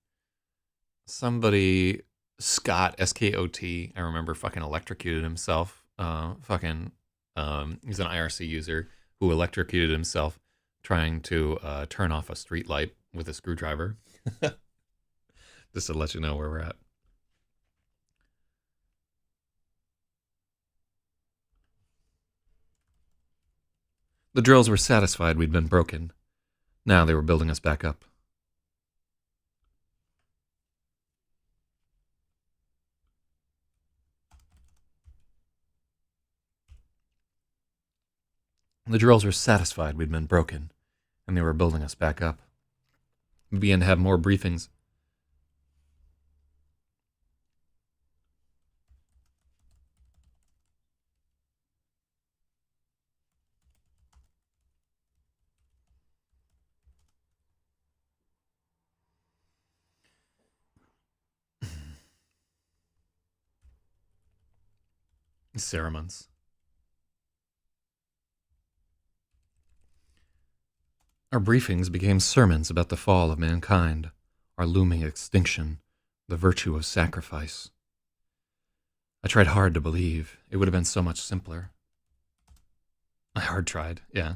somebody, Scott, S-K-O-T, I remember fucking electrocuted himself. He's an IRC user who electrocuted himself trying to turn off a street light with a screwdriver. Just to let you know where we're at. The drills were satisfied we'd been broken. Now they were building us back up. The drills were satisfied we'd been broken, and they were building us back up. We began to have more briefings. Ceremons. Our briefings became sermons about the fall of mankind, our looming extinction, the virtue of sacrifice. I tried hard to believe it would have been so much simpler. I hard tried, yeah.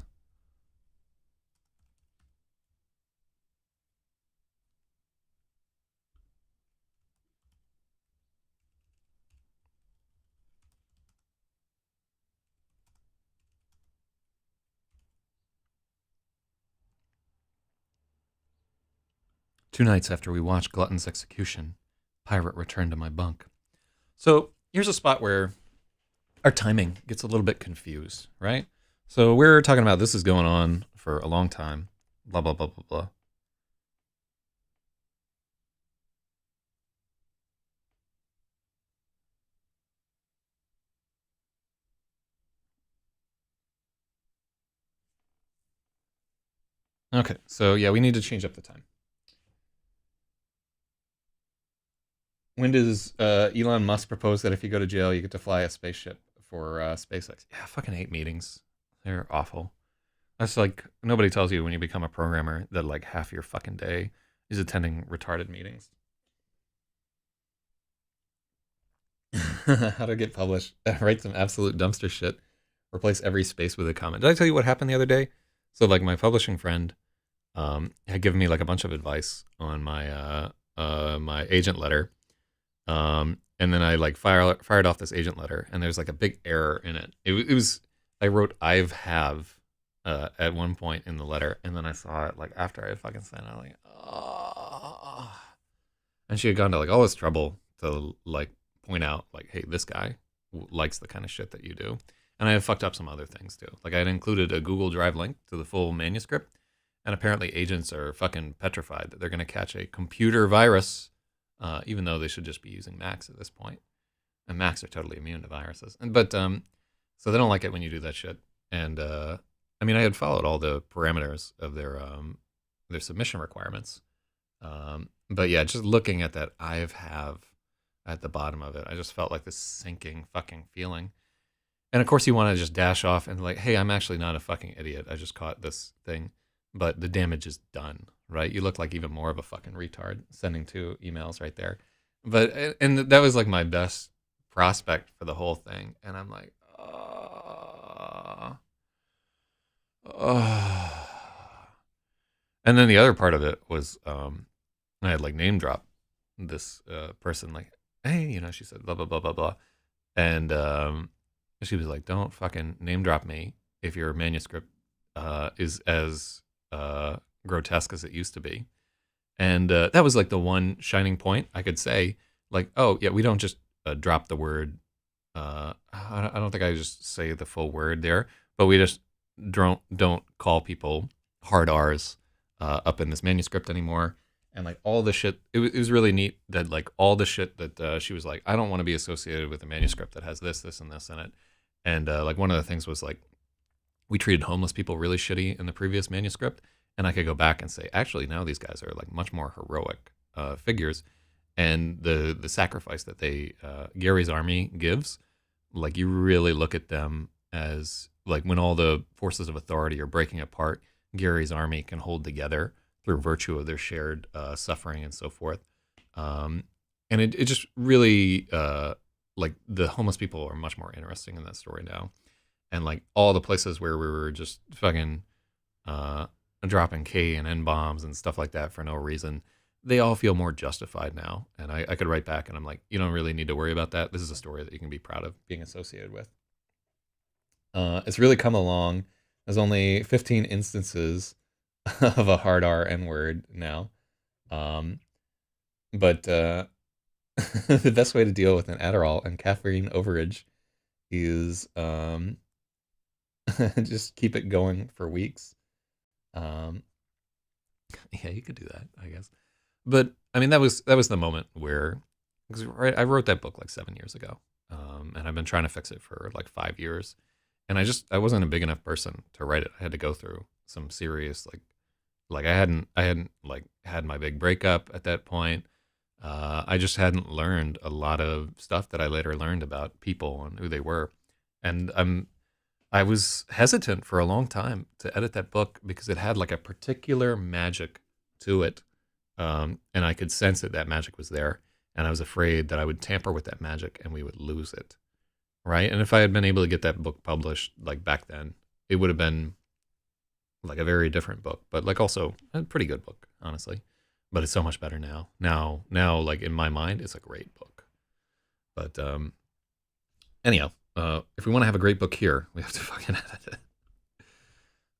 2 nights after we watched Glutton's execution, Pirate returned to my bunk. So here's a spot where our timing gets a little bit confused, right? So we're talking about this is going on for a long time, blah, blah, blah, blah, blah. Okay, so yeah, we need to change up the time. When does Elon Musk propose that if you go to jail, you get to fly a spaceship for SpaceX? Yeah, I fucking hate meetings. They're awful. That's like nobody tells you when you become a programmer that like half your fucking day is attending retarded meetings. How to get published? Write some absolute dumpster shit. Replace every space with a comment. Did I tell you what happened the other day? So like my publishing friend had given me like a bunch of advice on my agent letter. And then I like fired off this agent letter, and there's like a big error in it. It was I wrote I've have at one point in the letter, and then I saw it like after I fucking sent it. I'm like, oh. And she had gone to like all this trouble to like point out like, hey, this guy likes the kind of shit that you do. And I had fucked up some other things too. Like I had included a Google Drive link to the full manuscript, and apparently agents are fucking petrified that they're going to catch a computer virus, even though they should just be using Macs at this point. And Macs are totally immune to viruses. But so they don't like it when you do that shit. And I mean, I had followed all the parameters of their submission requirements. But yeah, just looking at that I've have at the bottom of it, I just felt like this sinking fucking feeling. And of course, you want to just dash off and like, hey, I'm actually not a fucking idiot. I just caught this thing, but the damage is done, right? You look like even more of a fucking retard sending 2 emails right there. But and that was like my best prospect for the whole thing, and I'm like, oh. And then the other part of it was I had like name drop this person, like, hey, she said blah blah blah blah blah, and she was like, don't fucking name drop me if your manuscript is as grotesque as it used to be. And that was like the one shining point I could say, like, oh yeah, we don't just drop the word. I don't think I just say the full word there, but we just don't call people hard R's up in this manuscript anymore. And like all the shit, it was really neat that like all the shit that she was like, I don't want to be associated with a manuscript that has this, this, and this in it. And like one of the things was like, we treated homeless people really shitty in the previous manuscript. And I could go back and say, actually, now these guys are like much more heroic figures. And the sacrifice that Gary's army gives, like you really look at them as like when all the forces of authority are breaking apart, Gary's army can hold together through virtue of their shared suffering and so forth. And it just really, like the homeless people are much more interesting in that story now. And like all the places where we were just fucking dropping K and N bombs and stuff like that for no reason, they all feel more justified now. And I could write back and I'm like, you don't really need to worry about that. This is a story that you can be proud of being associated with. It's really come along. There's only 15 instances of a hard R N word now. But the best way to deal with an Adderall and caffeine overage is just keep it going for weeks. Yeah, you could do that, I guess. But I mean, that was the moment where, because I wrote that book like 7 years ago, and I've been trying to fix it for like 5 years, and I wasn't a big enough person to write it. I had to go through some serious like I hadn't like had my big breakup at that point. I just hadn't learned a lot of stuff that I later learned about people and who they were. And I was hesitant for a long time to edit that book because it had like a particular magic to it. And I could sense that that magic was there. And I was afraid that I would tamper with that magic and we would lose it. Right. And if I had been able to get that book published like back then, it would have been like a very different book, but like also a pretty good book, honestly. But it's so much better now. Now, like in my mind, it's a great book. But anyhow, if we want to have a great book here, we have to fucking edit it.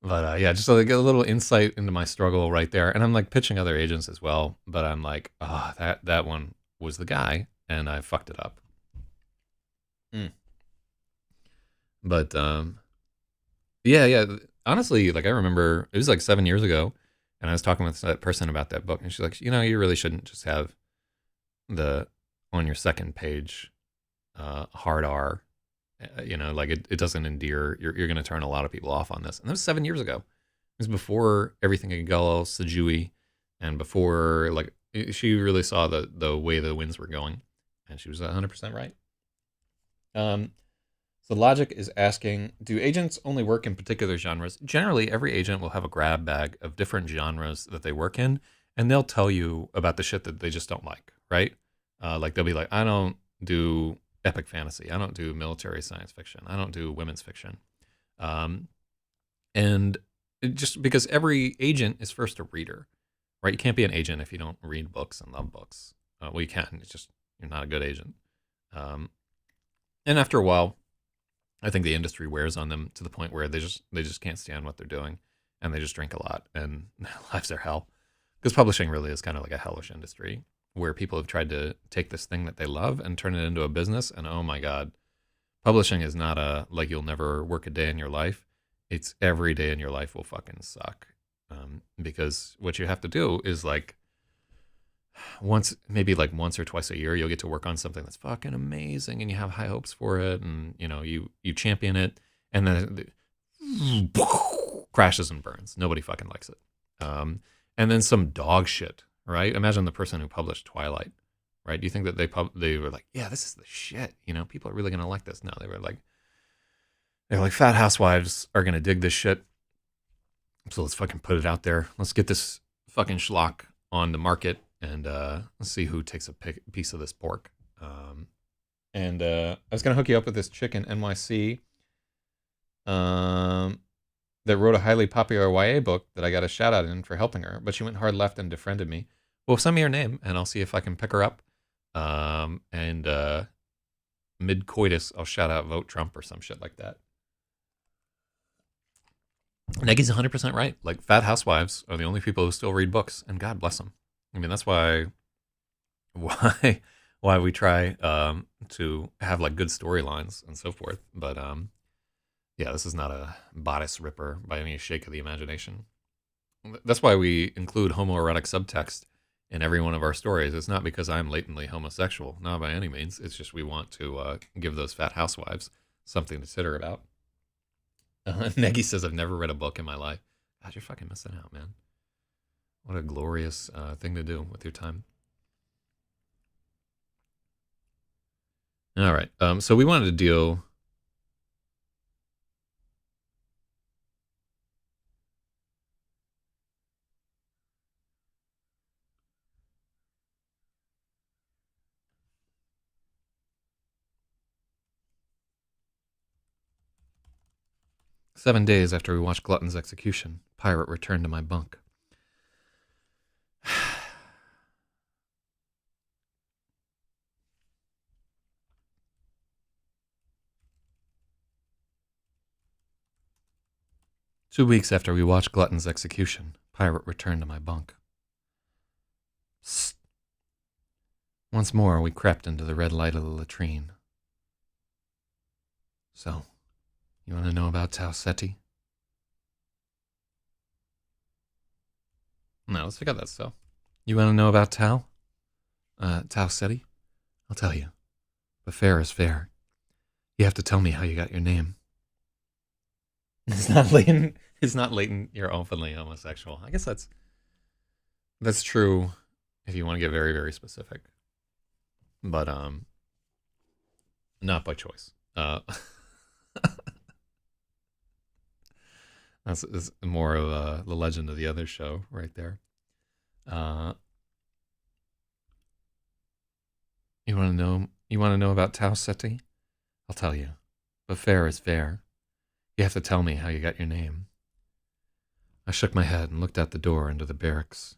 But yeah, just to get a little insight into my struggle right there. And I'm like pitching other agents as well, but I'm like, oh, that one was the guy, and I fucked it up. Mm. But yeah. Honestly, like I remember it was like 7 years ago, and I was talking with that person about that book, and she's like, you really shouldn't just have the on your second page hard R. Like it doesn't endear. You're going to turn a lot of people off on this. And that was 7 years ago. It was before everything had got all Sajui, and before like she really saw the way the winds were going, and she was 100% right. So Logic is asking, do agents only work in particular genres? Generally, every agent will have a grab bag of different genres that they work in, and they'll tell you about the shit that they just don't like, right? Like they'll be like, I don't do epic fantasy. I don't do military science fiction. I don't do women's fiction. And just because every agent is first a reader, right? You can't be an agent if you don't read books and love books. Well, you can. It's just you're not a good agent. And after a while, I think the industry wears on them to the point where they just can't stand what they're doing, and they just drink a lot, and their lives are hell. Because publishing really is kind of like a hellish industry where people have tried to take this thing that they love and turn it into a business. And oh my God, publishing is not like you'll never work a day in your life. It's every day in your life will fucking suck. Because what you have to do is like maybe once or twice a year, you'll get to work on something that's fucking amazing and you have high hopes for it. And you champion it, and then it crashes and burns. Nobody fucking likes it. And then some dog shit, right? Imagine the person who published Twilight, right? Do you think that they were like, yeah, this is the shit. People are really going to like this. No, they were like fat housewives are going to dig this shit. So let's fucking put it out there. Let's get this fucking schlock on the market, and let's see who takes a piece of this pork. And I was going to hook you up with this chick in NYC that wrote a highly popular YA book that I got a shout out in for helping her, but she went hard left and defriended me. Well, send me her name, and I'll see if I can pick her up. And mid-coitus, I'll shout out Vote Trump or some shit like that. Negi's 100% right. Like, fat housewives are the only people who still read books, and God bless them. I mean, that's why we try to have like good storylines and so forth. But yeah, this is not a bodice ripper by any shake of the imagination. That's why we include homoerotic subtext in every one of our stories. It's not because I'm latently homosexual, not by any means. It's just we want to give those fat housewives something to titter about. Negi says, I've never read a book in my life. God, you're fucking missing out, man. What a glorious thing to do with your time. All right. So we wanted to deal... "7 days after we watched Glutton's execution, Pirate returned to my bunk. 2 weeks after we watched Glutton's execution, Pirate returned to my bunk. Psst. Once more we crept into the red light of the latrine. So, you want to know about Tau Ceti? No, let's forget that stuff. You want to know about Tau? Tau Ceti? I'll tell you. But fair is fair. You have to tell me how you got your name. It's not latent. It's not latent. You're openly homosexual. I guess that's true if you want to get very, very specific. But not by choice. That's more of the legend of the other show right there. You want to know? You want to know about Tau Ceti? I'll tell you. But fair is fair. You have to tell me how you got your name. I shook my head and looked out the door into the barracks.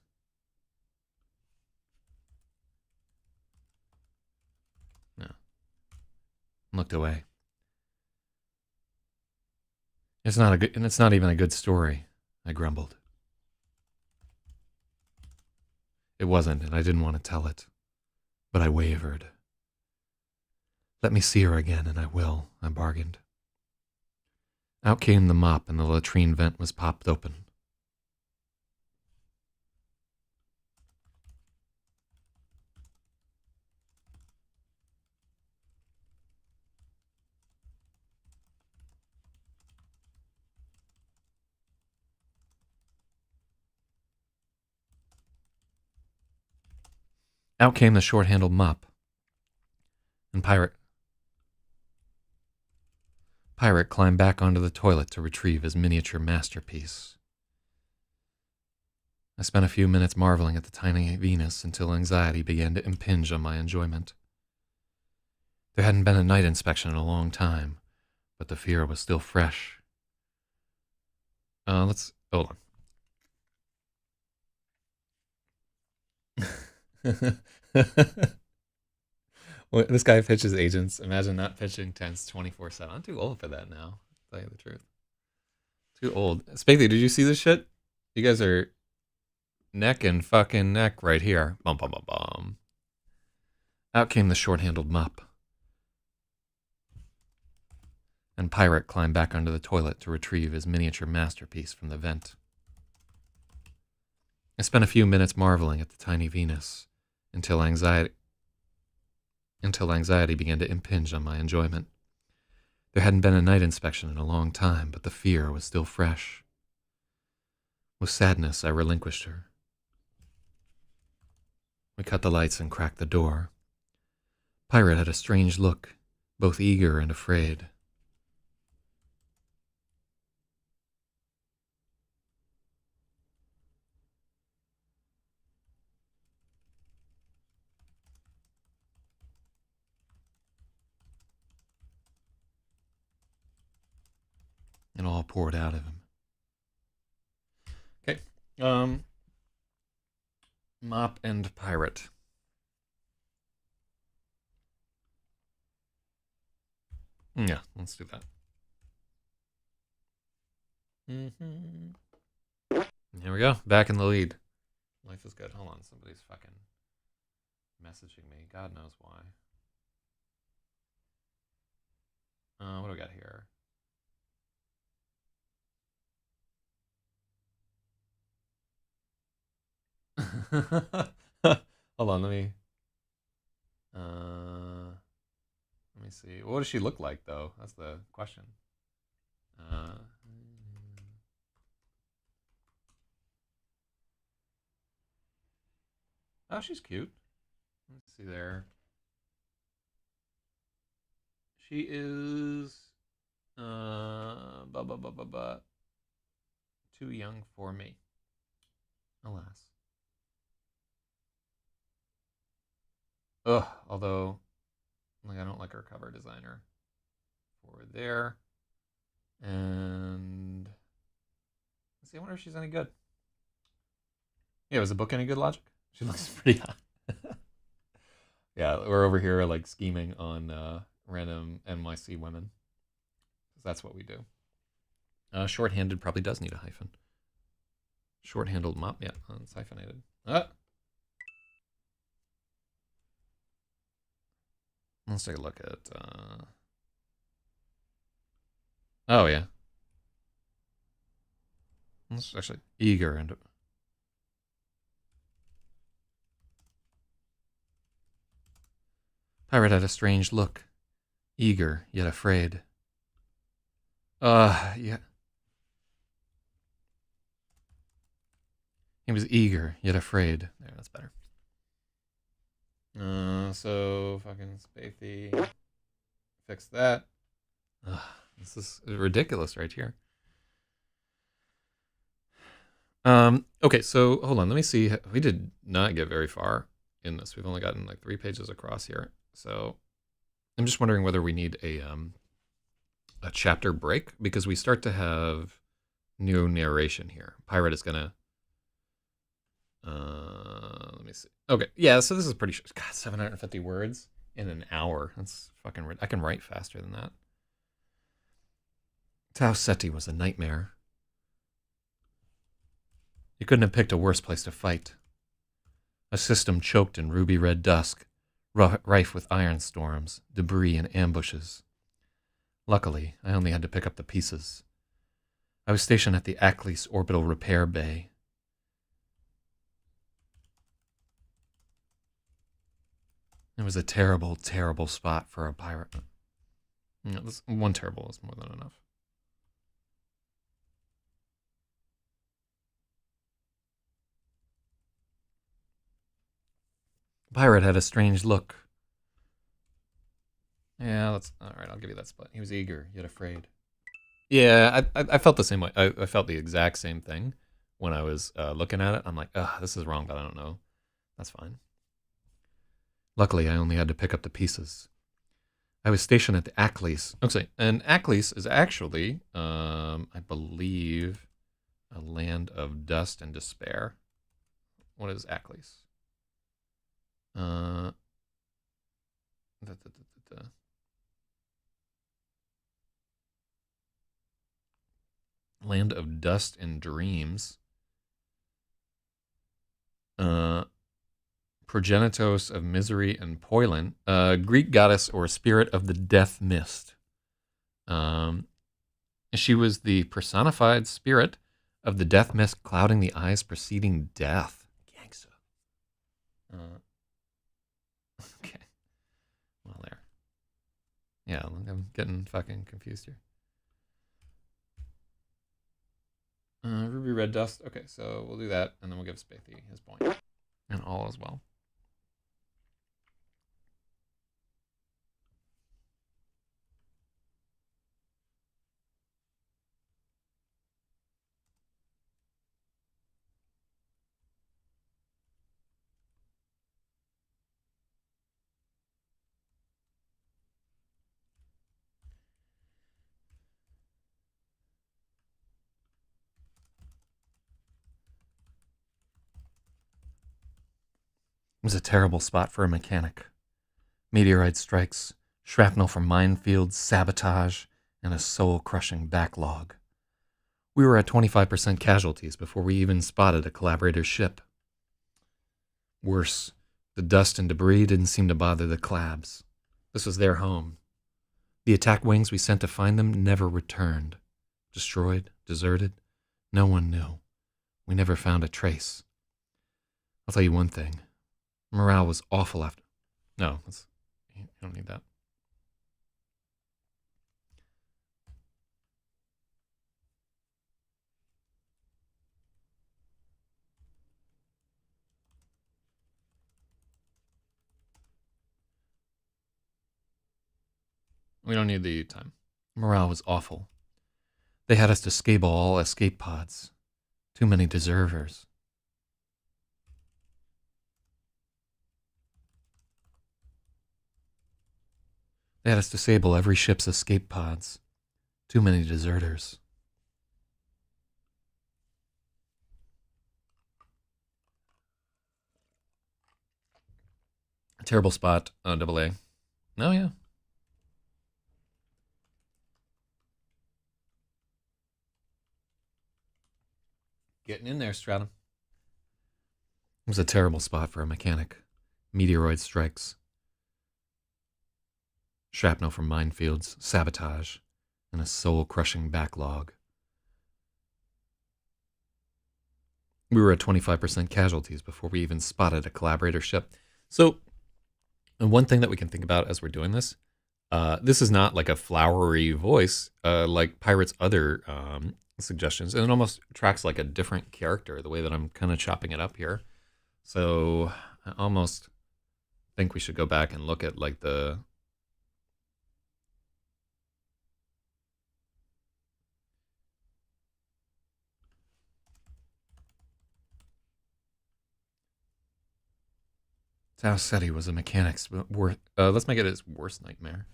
No. Looked away. It's not even a good story, I grumbled. It wasn't, and I didn't want to tell it. But I wavered. Let me see her again, and I will, I bargained. Out came the mop, and the latrine vent was popped open. Out came the short-handled mop, and Pirate climbed back onto the toilet to retrieve his miniature masterpiece. I spent a few minutes marveling at the tiny Venus until anxiety began to impinge on my enjoyment. There hadn't been a night inspection in a long time, but the fear was still fresh. Let's hold on. Well, this guy pitches agents. Imagine not pitching tents 24/7. I'm too old for that now. To tell you the truth, too old. Spathy, did you see this shit? You guys are neck and fucking neck right here. Bum bum bum bum. Out came the short-handled mop, and Pirate climbed back onto the toilet to retrieve his miniature masterpiece from the vent. I spent a few minutes marveling at the tiny Venus until anxiety began to impinge on my enjoyment. There hadn't been a night inspection in a long time, but the fear was still fresh. With sadness, I relinquished her. We cut the lights and cracked the door. Pirate had a strange look, both eager and afraid. It all poured out of him. Okay. Mop and Pirate. Yeah, let's do that. Here we go. Back in the lead. Life is good. Hold on. Somebody's fucking messaging me. God knows why. What do we got here? Hold on, let me see. What does she look like though? That's the question. Oh, she's cute. Let's see there. She is too young for me. Alas. Ugh, although like I don't like our cover designer for there. And let's see, I wonder if she's any good. Yeah, was the book any good, Logic? She looks pretty hot. Yeah, we're over here like scheming on random NYC women. That's what we do. Short-handed probably does need a hyphen. Short-handled mop, yeah, it's hyphenated. Let's take a look at. Oh yeah. Let's actually eager and. Pirate had a strange look, eager yet afraid. Yeah. He was eager yet afraid. There, that's better. So fucking Spathy. Fix that. Ugh, this is ridiculous right here. Okay, so hold on. Let me see. We did not get very far in this. We've only gotten like 3 pages across here. So I'm just wondering whether we need a chapter break because we start to have new narration here. Pirate is gonna. Let me see. Okay, yeah. So this is pretty. God, 750 words in an hour. That's fucking. I can write faster than that. Tau Ceti was a nightmare. You couldn't have picked a worse place to fight. A system choked in ruby red dusk, rife with iron storms, debris, and ambushes. Luckily, I only had to pick up the pieces. I was stationed at the Aklis Orbital Repair Bay. It was a terrible, terrible spot for a pirate. One terrible is more than enough. Pirate had a strange look. Yeah, that's all right. I'll give you that split. He was eager yet afraid. Yeah, I felt the same way. I felt the exact same thing when I was looking at it. I'm like, this is wrong, but I don't know. That's fine. Luckily, I only had to pick up the pieces. I was stationed at the Aklis. Okay, and Aklis is actually, I believe, a land of dust and despair. What is Aklis? Land of dust and dreams. Progenitos of misery and Poilin, Greek goddess or spirit of the death mist. She was the personified spirit of the death mist clouding the eyes preceding death. Gangsta. Okay. Well, there. Yeah, I'm getting fucking confused here. Ruby red dust. Okay, so we'll do that, and then we'll give Spathy his point. And all as well. It was a terrible spot for a mechanic. Meteorite strikes, shrapnel from minefields, sabotage, and a soul-crushing backlog. We were at 25% casualties before we even spotted a collaborator ship. Worse, the dust and debris didn't seem to bother the Clabs. This was their home. The attack wings we sent to find them never returned. Destroyed, deserted, no one knew. We never found a trace. I'll tell you one thing. Morale was awful after... No, you don't need that. We don't need the time. Morale was awful. They had us disable all escape pods. Too many deserters. They had us disable every ship's escape pods. Too many deserters. A terrible spot, double A. Oh, yeah. Getting in there, Stratum. It was a terrible spot for a mechanic. Meteoroid strikes. Shrapnel from minefields, sabotage, and a soul-crushing backlog. We were at 25% casualties before we even spotted a collaborator ship. So, and one thing that we can think about as we're doing this is not like a flowery voice like Pirate's other suggestions. And it almost tracks like a different character, the way that I'm kind of chopping it up here. So I almost think we should go back and look at like the Tao said he was a mechanic's let's make it his worst nightmare.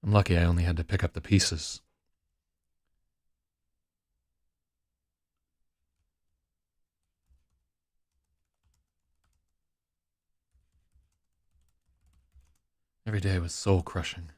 I'm lucky I only had to pick up the pieces. Every day was soul crushing.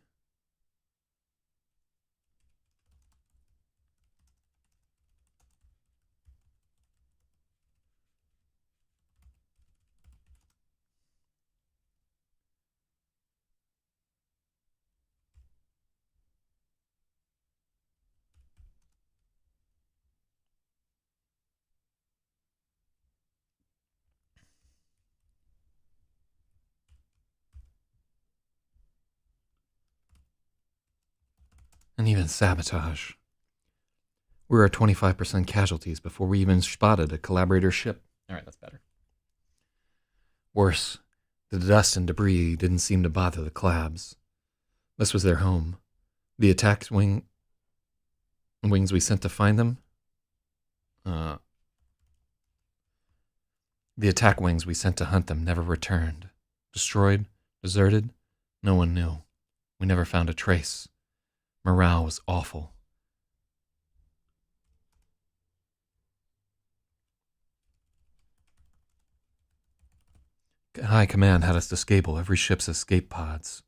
And even sabotage. We were at 25% casualties before we even spotted a collaborator ship. All right, that's better. Worse, the dust and debris didn't seem to bother the Clabs. This was their home. The attack wings we sent to find them. The attack wings we sent to hunt them never returned. Destroyed, deserted, no one knew. We never found a trace. Morale was awful. High Command had us disable every ship's escape pods.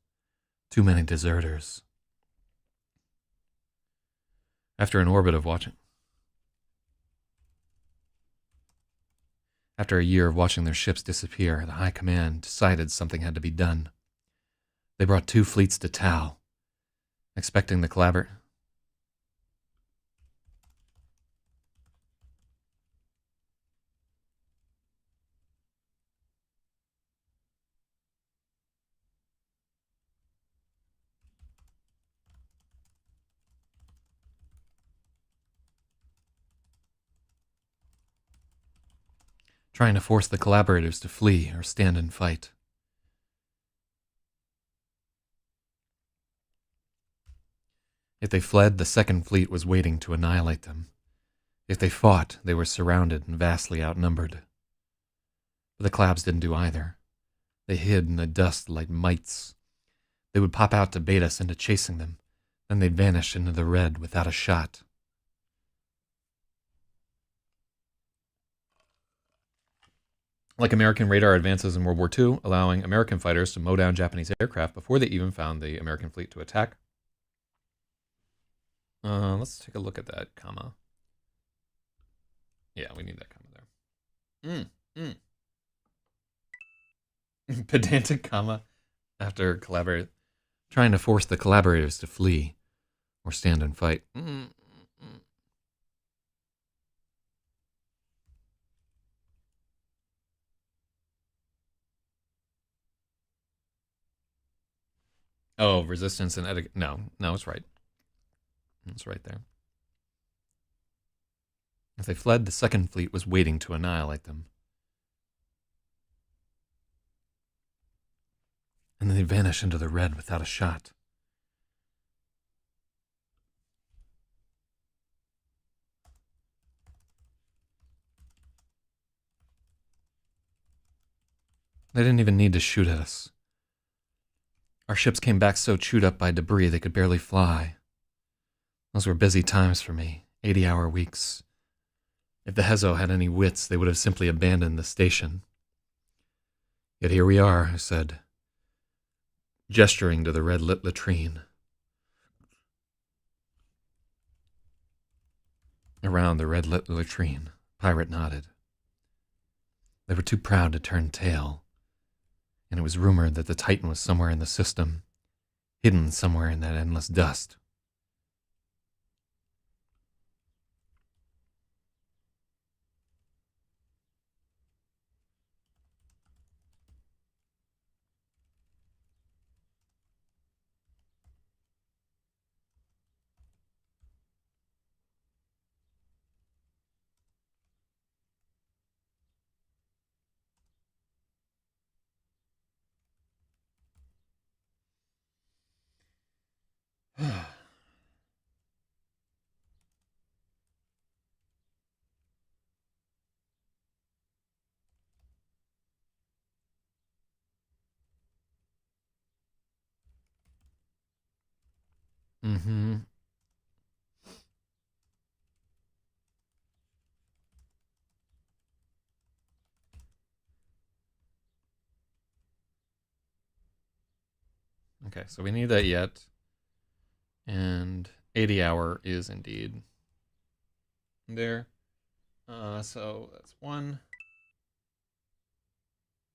Too many deserters. After an orbit of watching... After a year of watching their ships disappear, the High Command decided something had to be done. They brought 2 fleets to Tau, expecting the collaborate... trying to force the collaborators to flee or stand and fight. If they fled, the second fleet was waiting to annihilate them. If they fought, they were surrounded and vastly outnumbered. But the Clabs didn't do either. They hid in the dust like mites. They would pop out to bait us into chasing them, then they'd vanish into the red without a shot. Like American radar advances in World War II, allowing American fighters to mow down Japanese aircraft before they even found the American fleet to attack. Let's take a look at that comma. Yeah, we need that comma there. Pedantic comma after collaborate, trying to force the collaborators to flee or stand and fight. Oh, resistance and etiquette. No, it's right. It's right there. If they fled, the second fleet was waiting to annihilate them. And then they'd vanish into the red without a shot. They didn't even need to shoot at us. Our ships came back so chewed up by debris they could barely fly. Those were busy times for me, 80-hour weeks. If the Hezo had any wits, they would have simply abandoned the station. Yet here we are, I said, gesturing to the red-lit latrine. Around the red-lit latrine, Pirate nodded. They were too proud to turn tail, and it was rumored that the Titan was somewhere in the system, hidden somewhere in that endless dust. Mm-hmm. Okay, so we need that yet. And 80 hour is indeed there. So that's one.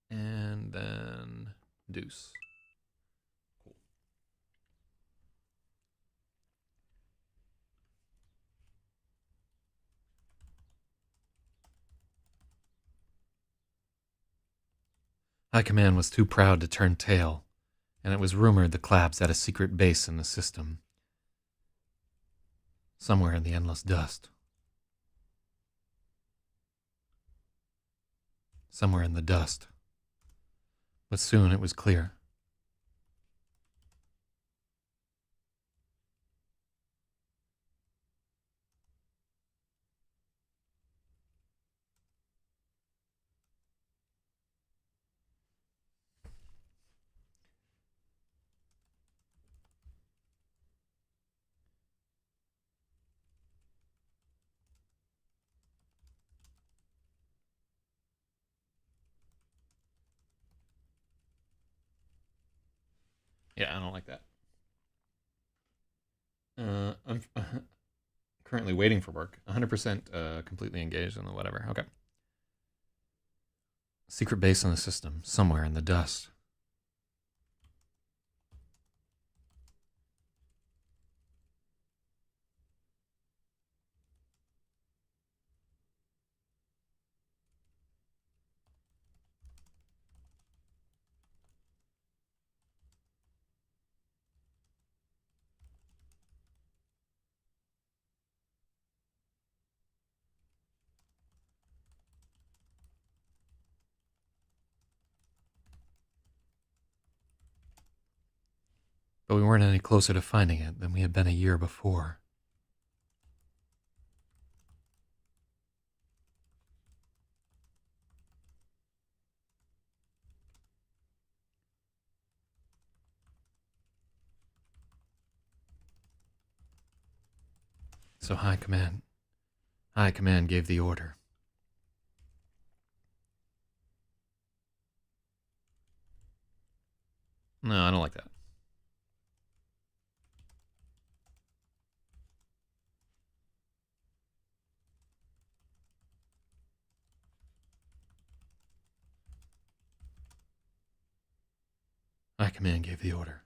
And then deuce. Cool. High Command was too proud to turn tail, and it was rumored the Clabs had a secret base in the system, somewhere in the endless dust. Somewhere in the dust. But soon it was clear. Yeah, I don't like that. I'm currently waiting for work. 100% completely engaged in the whatever. Okay. Secret base in the system, somewhere in the dust. But we weren't any closer to finding it than we had been a year before. So High Command gave the order. No, I don't like that. High Command gave the order.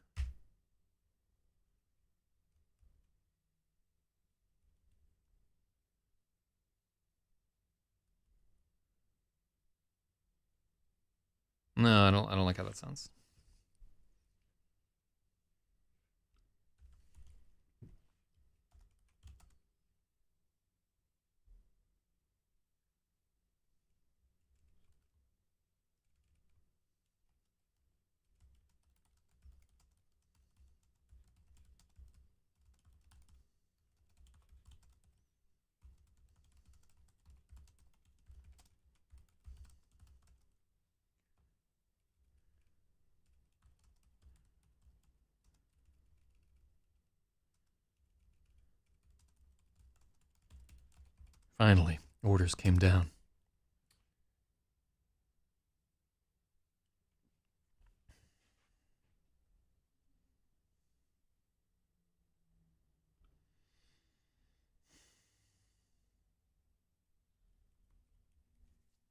No, I don't like how that sounds. Finally, orders came down.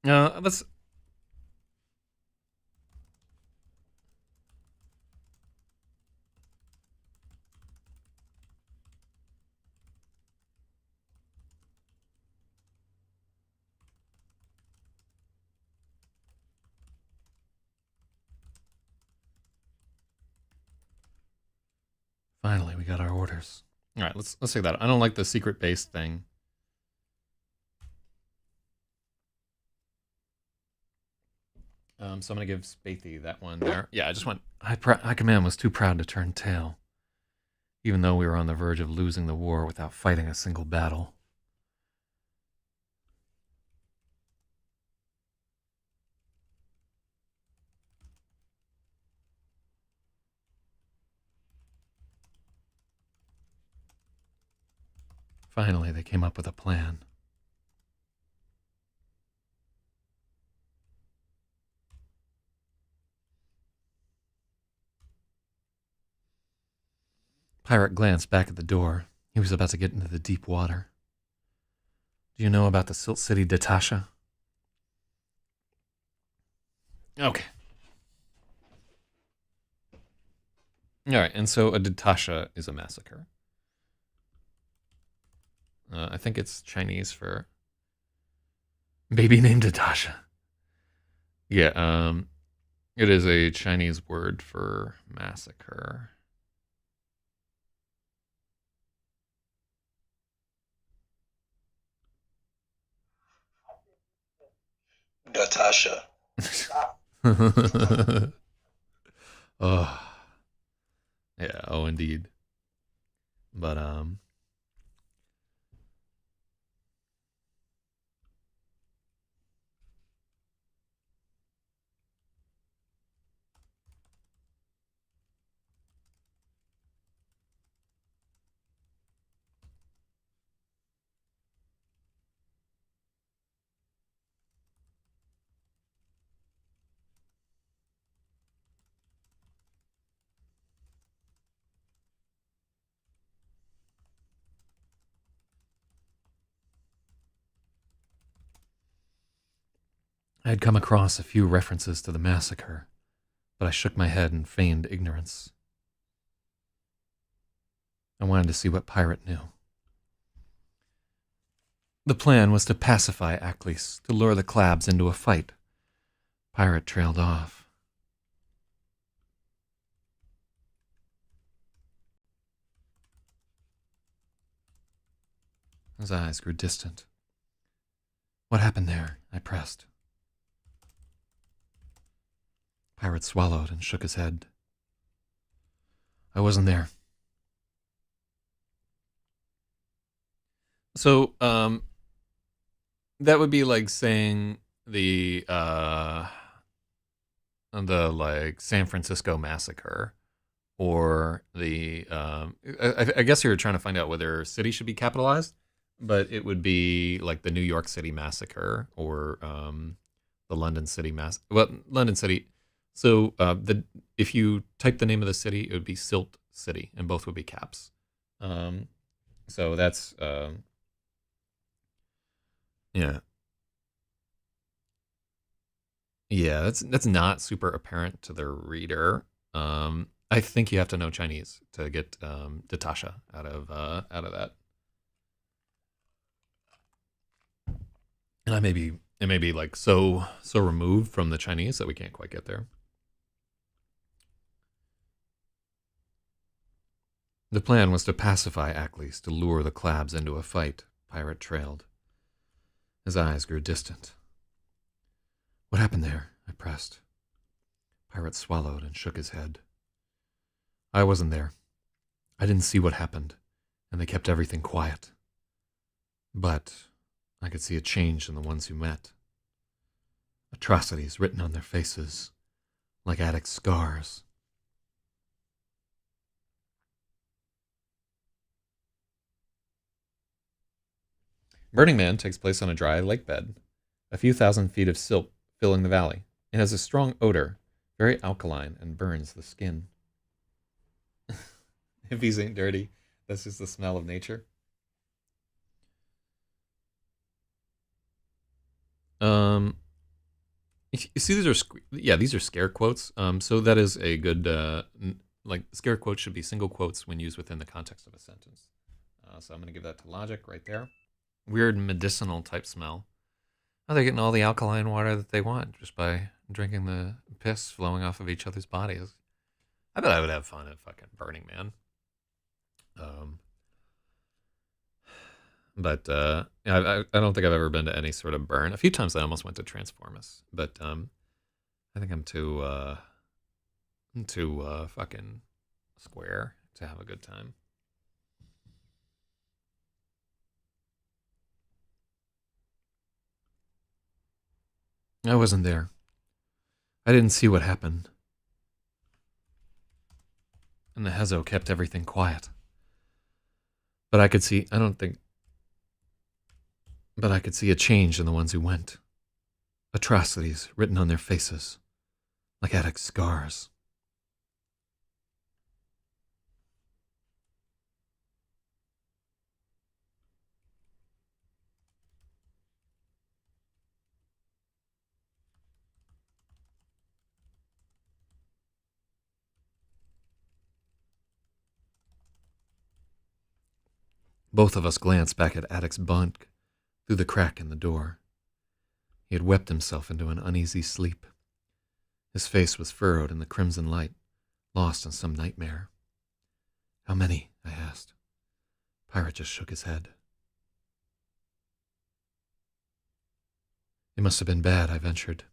Let's. Finally, we got our orders. All right, let's take that. I don't like the secret base thing. So I'm gonna give Spathy that one there. Yeah, I just went. High Command was too proud to turn tail, even though we were on the verge of losing the war without fighting a single battle. Finally, they came up with a plan. Pirate glanced back at the door. He was about to get into the deep water. Do you know about the Silt City Datasha? Okay. All right, and so a Datasha is a massacre. I think it's Chinese for baby named Datasha. Yeah, it is a Chinese word for massacre. Natasha. Oh, yeah. Oh, indeed. But I had come across a few references to the massacre, but I shook my head in feigned ignorance. I wanted to see what Pirate knew. The plan was to pacify Aklis, to lure the Clabs into a fight. Pirate trailed off. His eyes grew distant. What happened there? I pressed. Pirate swallowed and shook his head. I wasn't there. So, that would be like saying the like San Francisco massacre, or the I guess you were trying to find out whether city should be capitalized, but it would be like the New York City massacre, or the London City well, London City. So the if you type the name of the city, it would be Silt City, and both would be caps. So that's yeah. Yeah, that's not super apparent to the reader. I think you have to know Chinese to get Datasha out of that. And it may be like so removed from the Chinese that we can't quite get there. The plan was to pacify Aklis, to lure the Clabs into a fight. Pirate trailed. His eyes grew distant. What happened there? I pressed. Pirate swallowed and shook his head. I wasn't there. I didn't see what happened, and they kept everything quiet. But I could see a change in the ones who met. Atrocities written on their faces, like addict scars. Burning Man takes place on a dry lake bed, a few thousand feet of silt filling the valley. It has a strong odor, very alkaline, and burns the skin. Hippies ain't dirty. That's just the smell of nature. Um, you see, these are scare quotes. So that is a good like scare quotes should be single quotes when used within the context of a sentence. So I'm gonna give that to logic right there. Weird medicinal type smell. Oh, they're getting all the alkaline water that they want just by drinking the piss flowing off of each other's bodies. I bet I would have fun at fucking Burning Man. Um, but I don't think I've ever been to any sort of burn. A few times I almost went to Transformers, but I think I'm too fucking square to have a good time. I wasn't there. I didn't see what happened. And the Hezo kept everything quiet. But I could see, I don't think, But I could see a change in the ones who went. Atrocities written on their faces, like attic scars. Both of us glanced back at Attic's bunk through the crack in the door. He had wept himself into an uneasy sleep. His face was furrowed in the crimson light, lost in some nightmare. How many? I asked. Pirate just shook his head. It must have been bad, I ventured.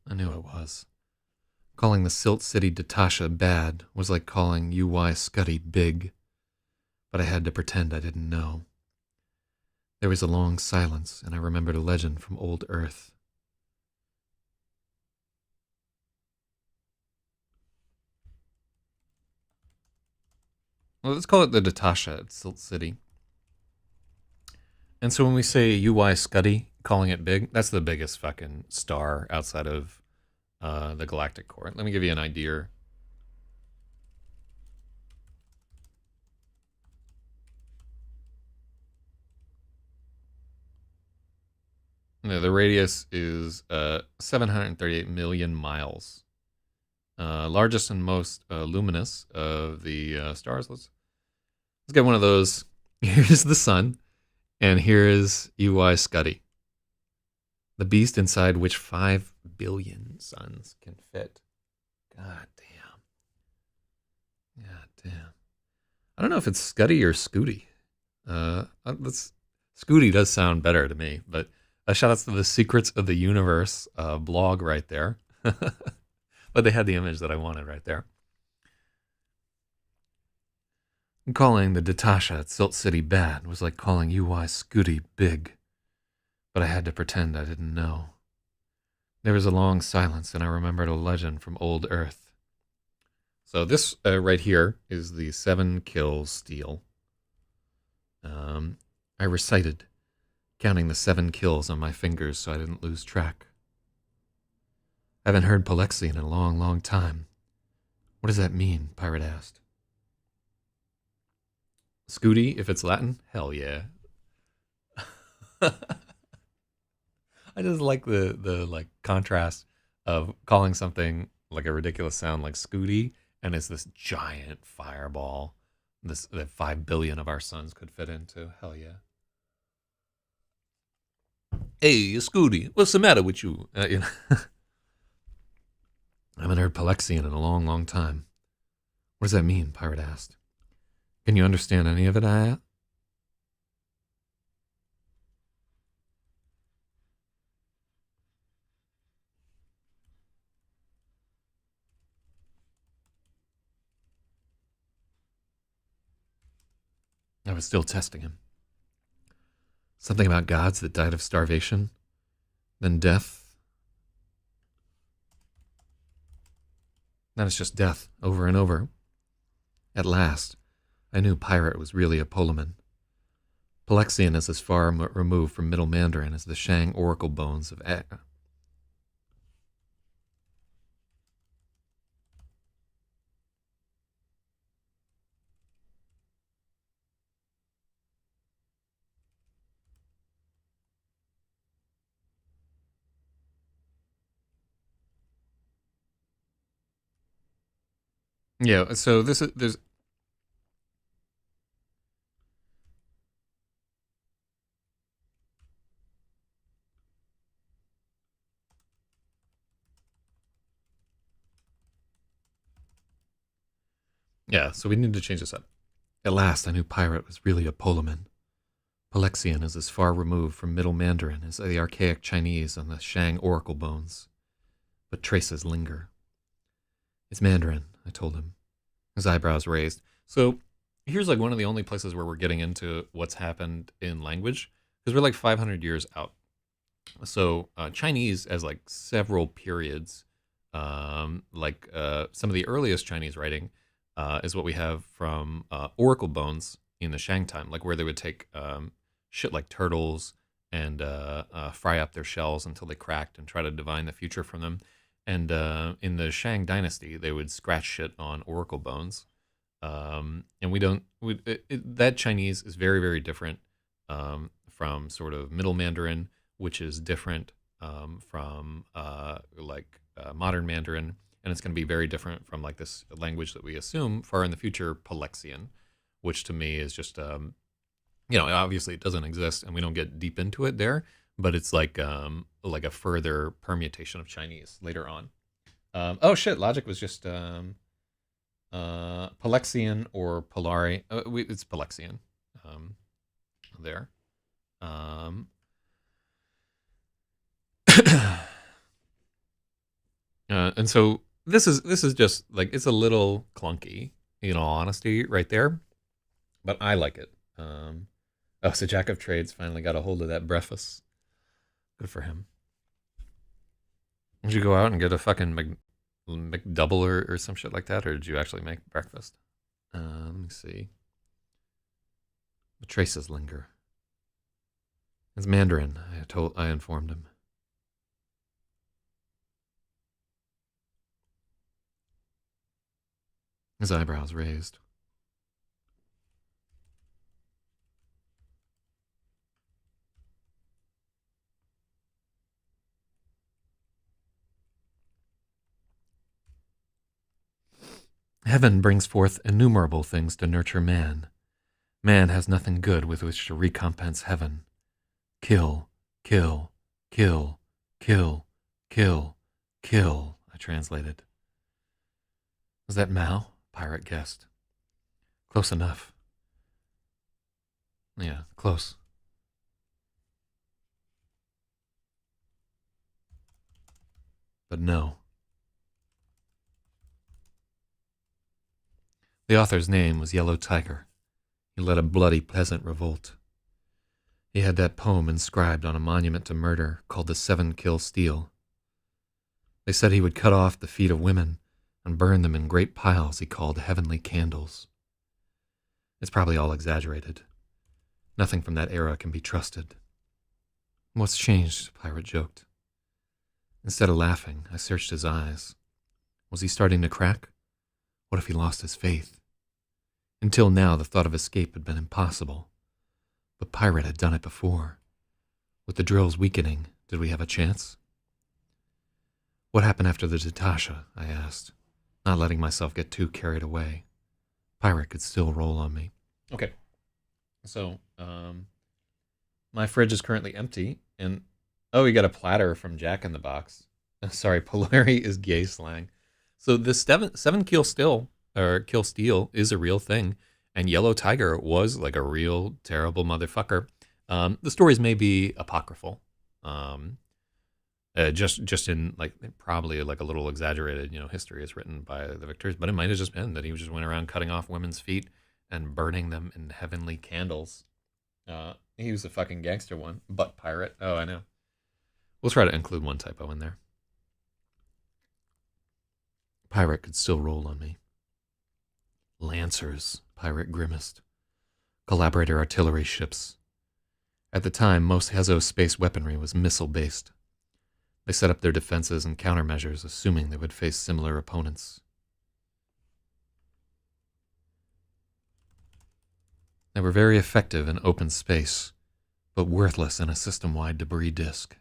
I knew it was. Calling the Silt City Datasha bad was like calling UY Scuddy big, but I had to pretend I didn't know. There was a long silence, and I remembered a legend from old Earth. Well, let's call it the Datasha at Silt City. And so when we say UY Scuddy, calling it big, that's the biggest fucking star outside of the galactic core. Let me give you an idea. The radius is 738 million miles. Largest and most luminous of the stars. Let's get one of those. Here's the sun, and here is UY Scuddy, the beast inside which 5 billion suns can fit. God damn. God damn. I don't know if it's Scuddy or Scooty. Scooty does sound better to me, but shout outs to the Secrets of the Universe blog right there. But they had the image that I wanted right there. Calling the Datasha at Silt City bad was like calling UY Scooty big, but I had to pretend I didn't know. There was a long silence, and I remembered a legend from old Earth. So this right here is the 7 kills steal. I recited, counting the 7 kills on my fingers so I didn't lose track. I haven't heard Polexian in a long, long time. What does that mean? Pirate asked. Scooty, if it's Latin? Hell yeah. I just like the like contrast of calling something like a ridiculous sound like Scooty, and it's this giant fireball that 5 billion of our suns could fit into. Hell yeah. Hey, Scooty, what's the matter with you? You know? I haven't heard Polexian in a long, long time. What does that mean? Pirate asked. Can you understand any of it? I was still testing him. Something about gods that died of starvation, then death. Then it's just death, over and over. At last, I knew Pirate was really a Polaman. Polexian is as far removed from Middle Mandarin as the Shang oracle bones of Yeah, so there's yeah, so we need to change this up. At last, I knew Pirate was really a Polaman. Polexian is as far removed from Middle Mandarin as the archaic Chinese on the Shang oracle bones, but traces linger. It's Mandarin, I told him, his eyebrows raised. So here's like one of the only places where we're getting into what's happened in language, because we're like 500 years out. So Chinese has like several periods, some of the earliest Chinese writing is what we have from oracle bones in the Shang time, like where they would take shit like turtles and fry up their shells until they cracked and try to divine the future from them. And in the Shang dynasty, they would scratch shit on oracle bones. And we don't, that Chinese is very, very different from sort of Middle Mandarin, which is different from modern Mandarin. And it's going to be very different from like this language that we assume far in the future, Palexian, which to me is just, obviously it doesn't exist and we don't get deep into it there, but it's like a further permutation of Chinese later on. Oh shit, logic was just Palexian or Polari. It's Palexian there. And so this is just like, it's a little clunky, in all honesty, right there, but I like it. So Jack of Trades finally got a hold of that breakfast. Good for him. Did you go out and get a fucking McDouble or some shit like that, or did you actually make breakfast? Let me see. The traces linger. It's Mandarin. I informed him. His eyebrows raised. Heaven brings forth innumerable things to nurture man. Man has nothing good with which to recompense heaven. Kill, kill, kill, kill, kill, kill, I translated. Was that Mao? Pirate guessed. Close enough. Yeah, close. But no. The author's name was Yellow Tiger. He led a bloody peasant revolt. He had that poem inscribed on a monument to murder called the 7 Kill Steel. They said he would cut off the feet of women and burn them in great piles he called heavenly candles. It's probably all exaggerated. Nothing from that era can be trusted. What's changed? The pirate joked. Instead of laughing, I searched his eyes. Was he starting to crack? What if he lost his faith? Until now, the thought of escape had been impossible. The pirate had done it before. With the drills weakening, did we have a chance? What happened after the Natasha? I asked, not letting myself get too carried away. Pirate could still roll on me. Okay. So, my fridge is currently empty, and we got a platter from Jack in the Box. Sorry, Polari is gay slang. So the 7 Kill Steel, or Kill Steel, is a real thing, and Yellow Tiger was like a real terrible motherfucker. The stories may be apocryphal, just in like probably like a little exaggerated, history is written by the victors, but it might have just been that he just went around cutting off women's feet and burning them in heavenly candles. He was a fucking gangster one, butt pirate. Oh, I know. We'll try to include one typo in there. Pirate could still roll on me. Lancers, Pirate grimaced. Collaborator artillery ships. At the time, most Hezo space weaponry was missile-based. They set up their defenses and countermeasures, assuming they would face similar opponents. They were very effective in open space, but worthless in a system-wide debris disk.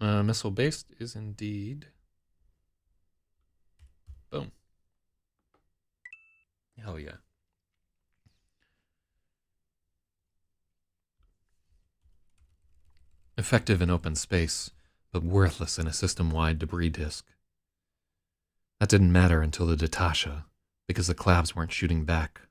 Missile-based is indeed... Boom. Hell yeah. Effective in open space, but worthless in a system-wide debris disk. That didn't matter until the Natasha, because the Clavs weren't shooting back.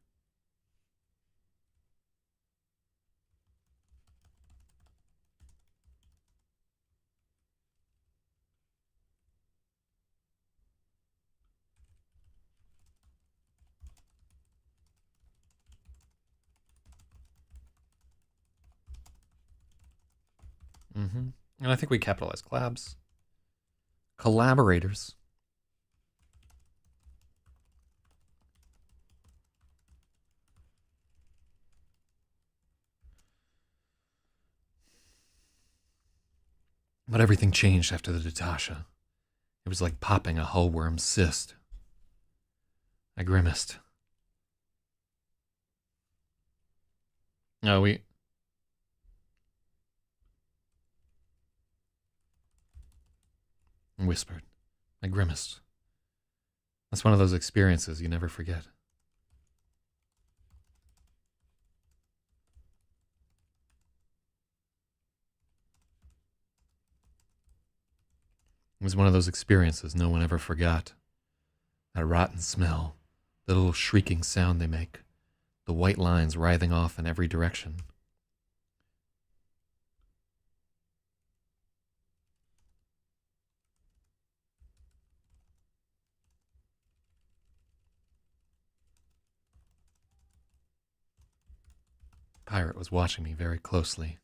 And I think we capitalize collabs. Collaborators. But everything changed after the Natasha. It was like popping a hullworm cyst. I grimaced. No, we. Whispered. I grimaced. That's one of those experiences you never forget. It was one of those experiences no one ever forgot. That rotten smell, the little shrieking sound they make, the white lines writhing off in every direction. Pirate was watching me very closely.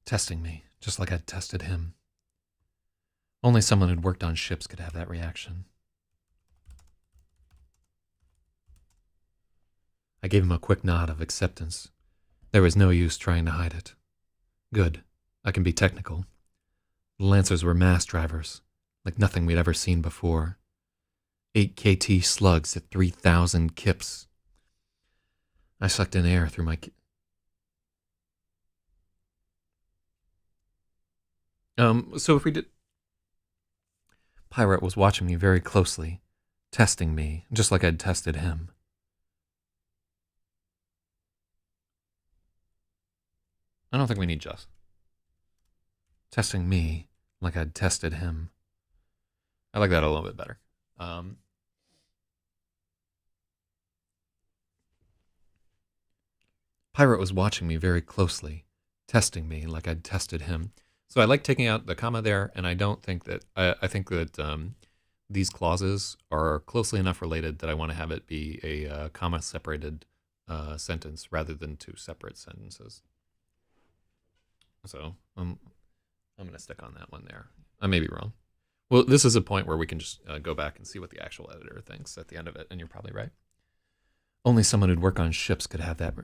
Testing me, just like I'd tested him. Only someone who'd worked on ships could have that reaction. I gave him a quick nod of acceptance. There was no use trying to hide it. Good. I can be technical. The Lancers were mass drivers, like nothing we'd ever seen before. 8 KT slugs at 3,000 kips. I sucked in air through my... So if we did... Pirate was watching me very closely, testing me, just like I'd tested him. I don't think we need just. Testing me like I'd tested him. I like that a little bit better. Pirate was watching me very closely, testing me like I'd tested him. So I like taking out the comma there, and I don't think that... I think that these clauses are closely enough related that I want to have it be a comma-separated sentence rather than two separate sentences. So I'm going to stick on that one there. I may be wrong. Well, this is a point where we can just go back and see what the actual editor thinks at the end of it, and you're probably right. Only someone who'd work on ships could have that.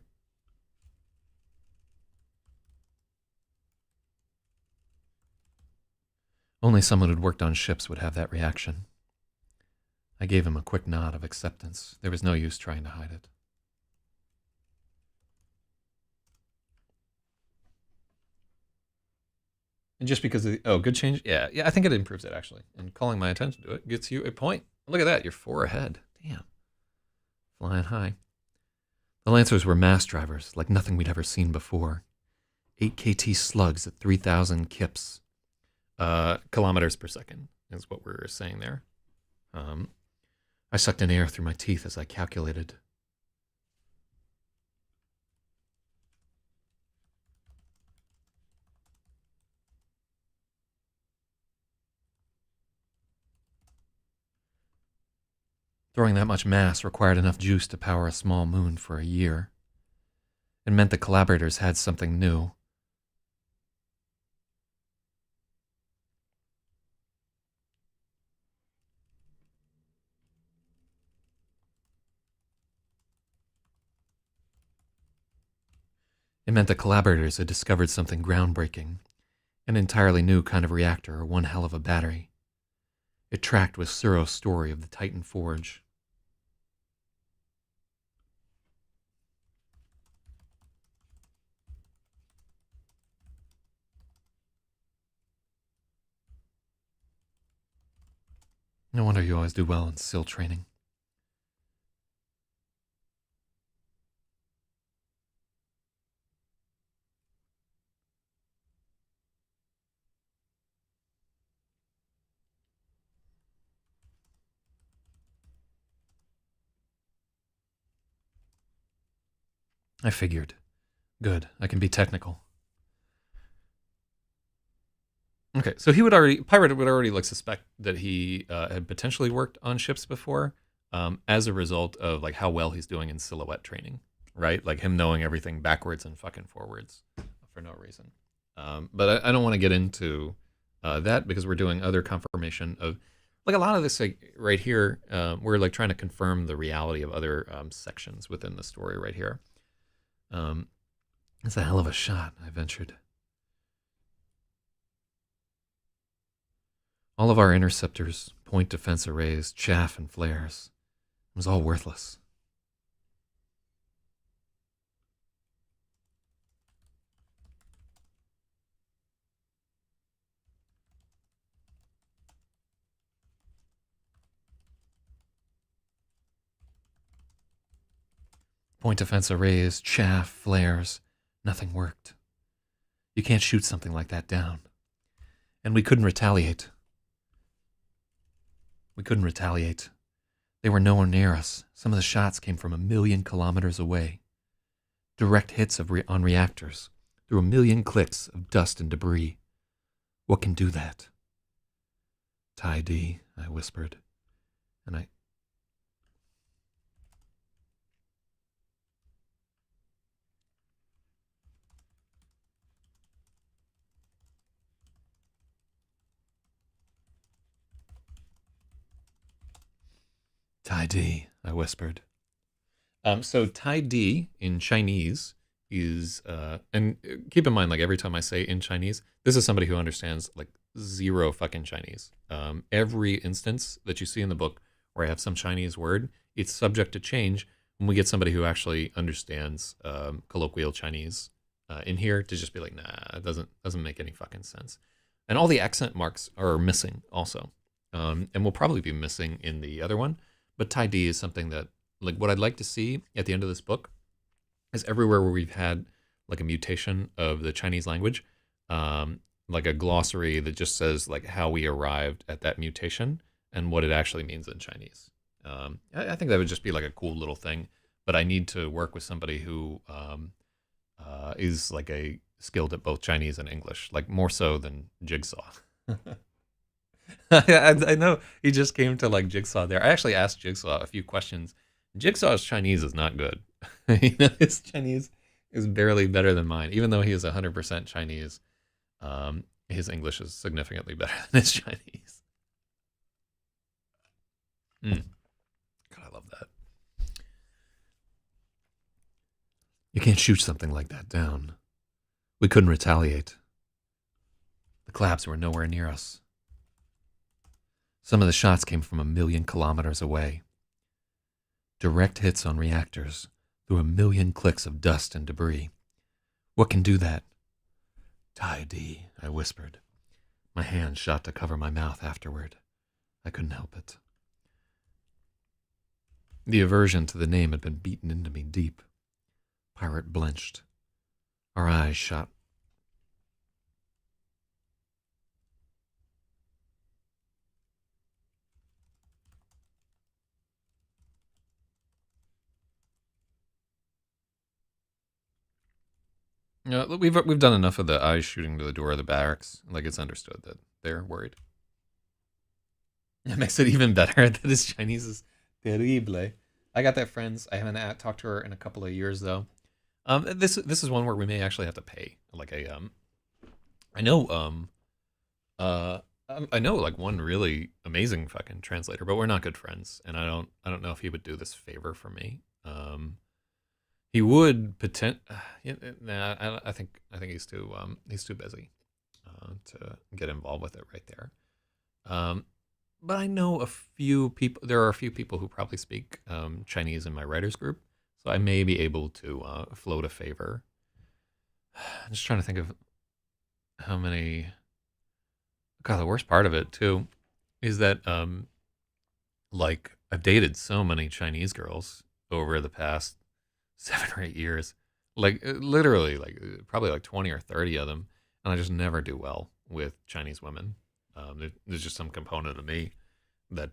Only someone who'd worked on ships would have that reaction. I gave him a quick nod of acceptance. There was no use trying to hide it. And just because of the... Oh, good change? Yeah, I think it improves it, actually. And calling my attention to it gets you a point. Look at that, you're 4 ahead. Damn. Flying high. The Lancers were mass drivers, like nothing we'd ever seen before. 8 KT slugs at 3,000 kips. Kilometers per second is what we're saying there. I sucked in air through my teeth as I calculated. Throwing that much mass required enough juice to power a small moon for a year. It meant the collaborators had something new. It meant the collaborators had discovered something groundbreaking, an entirely new kind of reactor or one hell of a battery. It tracked with XEROS' story of the Titan Forge. No wonder you always do well in SIL training. I figured. Good, I can be technical. Okay, so Pirate would already like suspect that he had potentially worked on ships before, as a result of like how well he's doing in silhouette training, right? Like him knowing everything backwards and fucking forwards for no reason. But I don't want to get into that because we're doing other confirmation of like a lot of this like, right here. We're like trying to confirm the reality of other sections within the story right here. Um, it's a hell of a shot, I ventured. All of our interceptors, point defense arrays, chaff, and flares. It was all worthless. Point defense arrays, chaff, flares. Nothing worked. You can't shoot something like that down. And we couldn't retaliate. We couldn't retaliate. They were nowhere near us. Some of the shots came from 1,000,000 kilometers away. Direct hits on reactors through 1,000,000 clicks of dust and debris. What can do that? Tai D, I whispered. And I. Tai D, I whispered. So Tai Di in Chinese is, and keep in mind, like every time I say in Chinese, this is somebody who understands like zero fucking Chinese. Every instance that you see in the book where I have some Chinese word, it's subject to change when we get somebody who actually understands colloquial Chinese in here to just be like, nah, it doesn't make any fucking sense. And all the accent marks are missing also, and will probably be missing in the other one. But Tai Di is something that like what I'd like to see at the end of this book is everywhere where we've had like a mutation of the Chinese language, like a glossary that just says like how we arrived at that mutation and what it actually means in Chinese. I think that would just be like a cool little thing. But I need to work with somebody who is like a skilled at both Chinese and English, like more so than Jigsaw. I know he just came to like Jigsaw there. I actually asked Jigsaw a few questions. Jigsaw's Chinese is not good. His Chinese is barely better than mine, even though he is 100% Chinese. His English is significantly better than his Chinese. God, I love that. You can't shoot something like that down. We couldn't retaliate. The claps were nowhere near us. Some of the shots came from 1,000,000 kilometers away. Direct hits on reactors through 1,000,000 clicks of dust and debris. What can do that? Tai Di, I whispered. My hand shot to cover my mouth afterward. I couldn't help it. The aversion to the name had been beaten into me deep. Pirate blenched. Our eyes shot. We've done enough of the eyes shooting to the door of the barracks. Like it's understood that they're worried. It makes it even better that his Chinese is terrible. I got that friends. I haven't talked to her in a couple of years though. This is one where we may actually have to pay like a I know uh I know like one really amazing fucking translator, but we're not good friends, and I don't know if he would do this favor for me. He would potent. Nah, I think he's too busy to get involved with it right there. But I know a few people. There are a few people who probably speak Chinese in my writers group, so I may be able to float a favor. I'm just trying to think of how many. God, the worst part of it too is that like I've dated so many Chinese girls over the past 7 or 8 years, like literally, like probably like 20 or 30 of them, and I just never do well with Chinese women. There's just some component of me that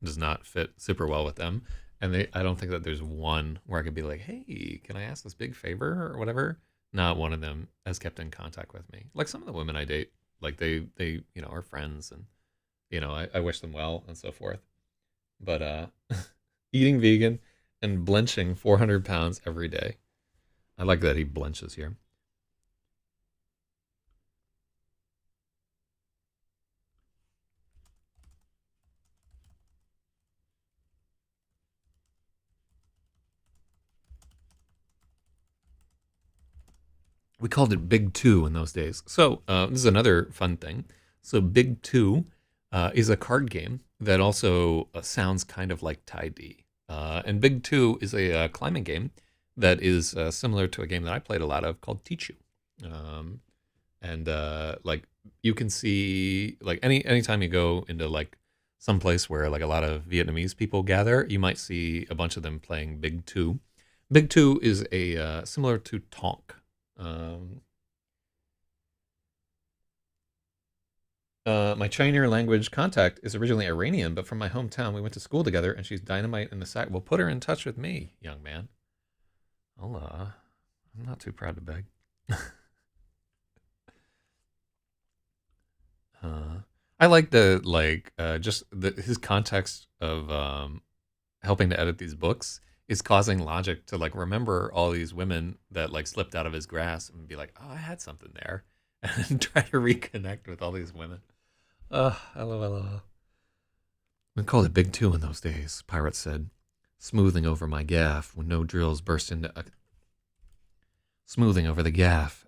does not fit super well with them, and I don't think that there's one where I could be like, hey, can I ask this big favor or whatever. Not one of them has kept in contact with me. Like some of the women I date, like they are friends, and I wish them well and so forth. But eating vegan and blenching 400 pounds every day. I like that he blenches here. We called it Big Two in those days. So this is another fun thing. So Big Two is a card game that also sounds kind of like Tai D. And Big Two is a climbing game that is similar to a game that I played a lot of called Tichu. Um, and like you can see like anytime you go into like some place where like a lot of Vietnamese people gather, you might see a bunch of them playing Big Two. Big Two is a similar to Tonk. Um, my Chinese language contact is originally Iranian, but from my hometown. We went to school together, and she's dynamite in the sack. Well, put her in touch with me, young man. I'm not too proud to beg. uh, I like the just his context of helping to edit these books is causing Logic to like remember all these women that like slipped out of his grasp and be like, oh, I had something there, and try to reconnect with all these women. LOL. We called it Big Two in those days, Pirate said, smoothing over my gaff when no drills burst into smoothing over the gaff.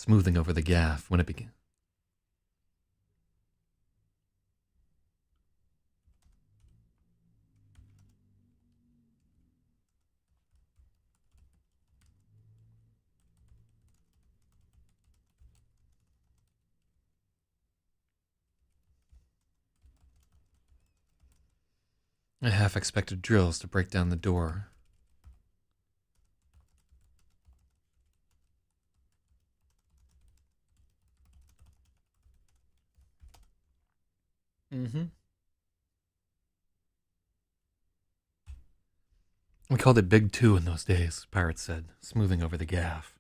Smoothing over the gaff when it began. I half expected drills to break down the door. Mm-hmm. We called it Big Two in those days, Pirate said, smoothing over the gaff.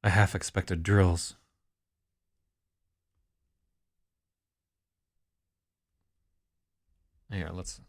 I half expected drills. Here, let's.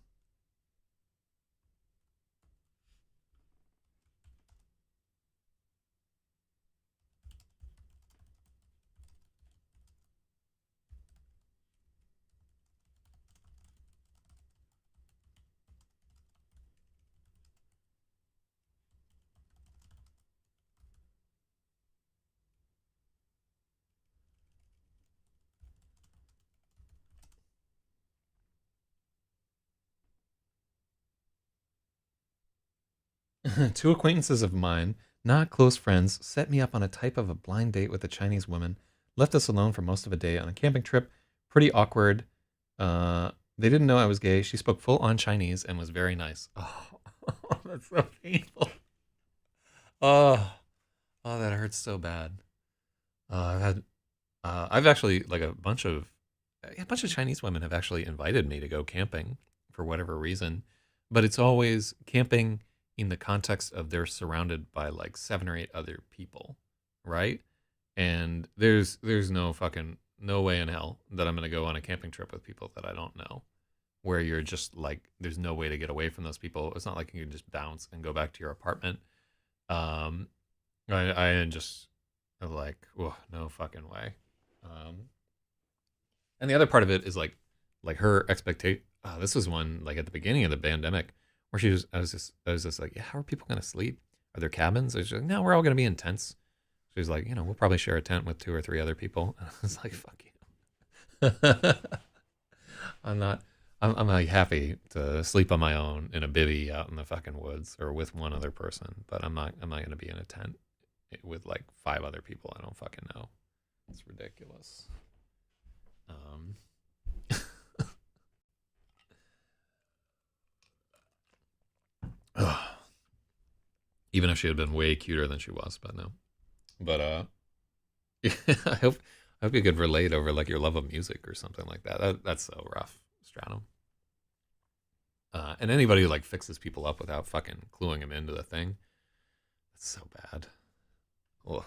Two acquaintances of mine, not close friends, set me up on a type of a blind date with a Chinese woman, left us alone for most of a day on a camping trip. Pretty awkward. They didn't know I was gay. She spoke full on Chinese and was very nice. Oh, that's so painful. Oh, oh, that hurts so bad. I've actually like a bunch of Chinese women have actually invited me to go camping for whatever reason, but it's always camping in the context of they're surrounded by like seven or eight other people, right? And there's no way in hell that I'm gonna go on a camping trip with people that I don't know, where you're just like there's no way to get away from those people. It's not like you can just bounce and go back to your apartment. Um, I just like, oh, no fucking way. Um, and the other part of it is like her expectation. This was one like at the beginning of the pandemic where I was just like, yeah, how are people gonna sleep? Are there cabins? She's like, no, we're all gonna be in tents. She's like, we'll probably share a tent with two or three other people. And I was like, fuck you. I'm not. I'm like happy to sleep on my own in a bivvy out in the fucking woods or with one other person, but I'm not. I'm not gonna be in a tent with like five other people I don't fucking know. It's ridiculous. even if she had been way cuter than she was, but no. But I hope you could relate over like your love of music or something like that. That's so rough, Stratum. And anybody who like fixes people up without fucking cluing them into the thing, that's so bad. Ugh.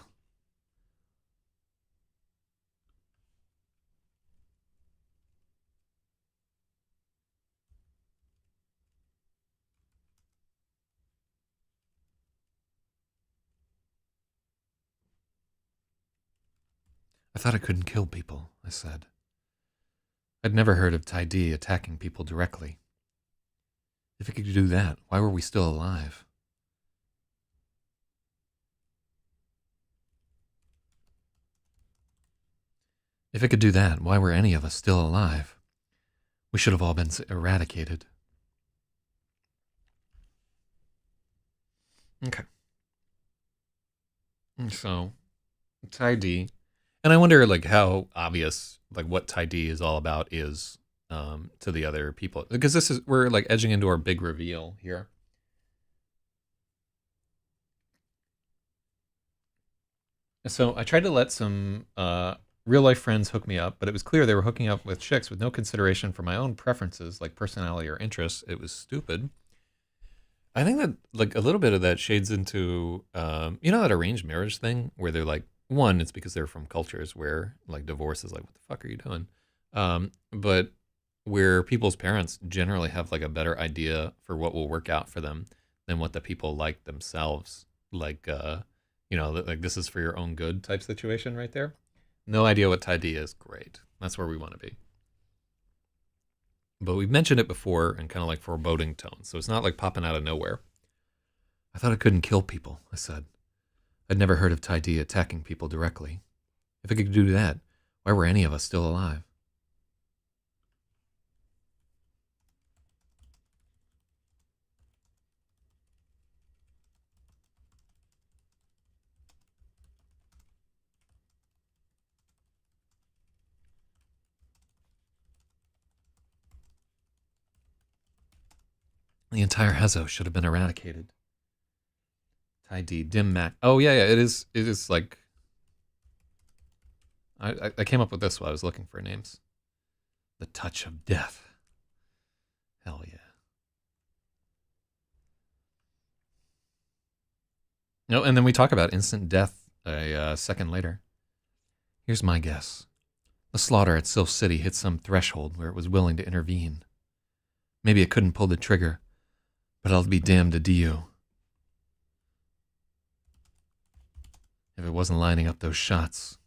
I thought I couldn't kill people, I said. I'd never heard of Tai D attacking people directly. If it could do that, why were we still alive? If it could do that, why were any of us still alive? We should have all been eradicated. Okay. So, Tai D. And I wonder, like, how obvious, like, what Tai D is all about is to the other people. Because we're, like, edging into our big reveal here. So I tried to let some real life friends hook me up, but it was clear they were hooking up with chicks with no consideration for my own preferences, like personality or interests. It was stupid. I think that like a little bit of that shades into that arranged marriage thing where they're like one, it's because they're from cultures where like divorce is like what the fuck are you doing? But where people's parents generally have like a better idea for what will work out for them than what the people like themselves. Like like this is for your own good type situation right there. No idea what Tai D is. Great. That's where we want to be. But we've mentioned it before in kind of like foreboding tones, so it's not like popping out of nowhere. I thought I couldn't kill people, I said. I'd never heard of Tai D attacking people directly. If it could do that, why were any of us still alive? The entire Hezo should have been eradicated. Tai D, Dim Mac. Oh yeah, it is. It is like I came up with this while I was looking for names. The touch of death. Hell yeah. No, and then we talk about instant death a second later. Here's my guess. The slaughter at Silph City hit some threshold where it was willing to intervene. Maybe it couldn't pull the trigger, but I'll be damned to Dio if it wasn't lining up those shots.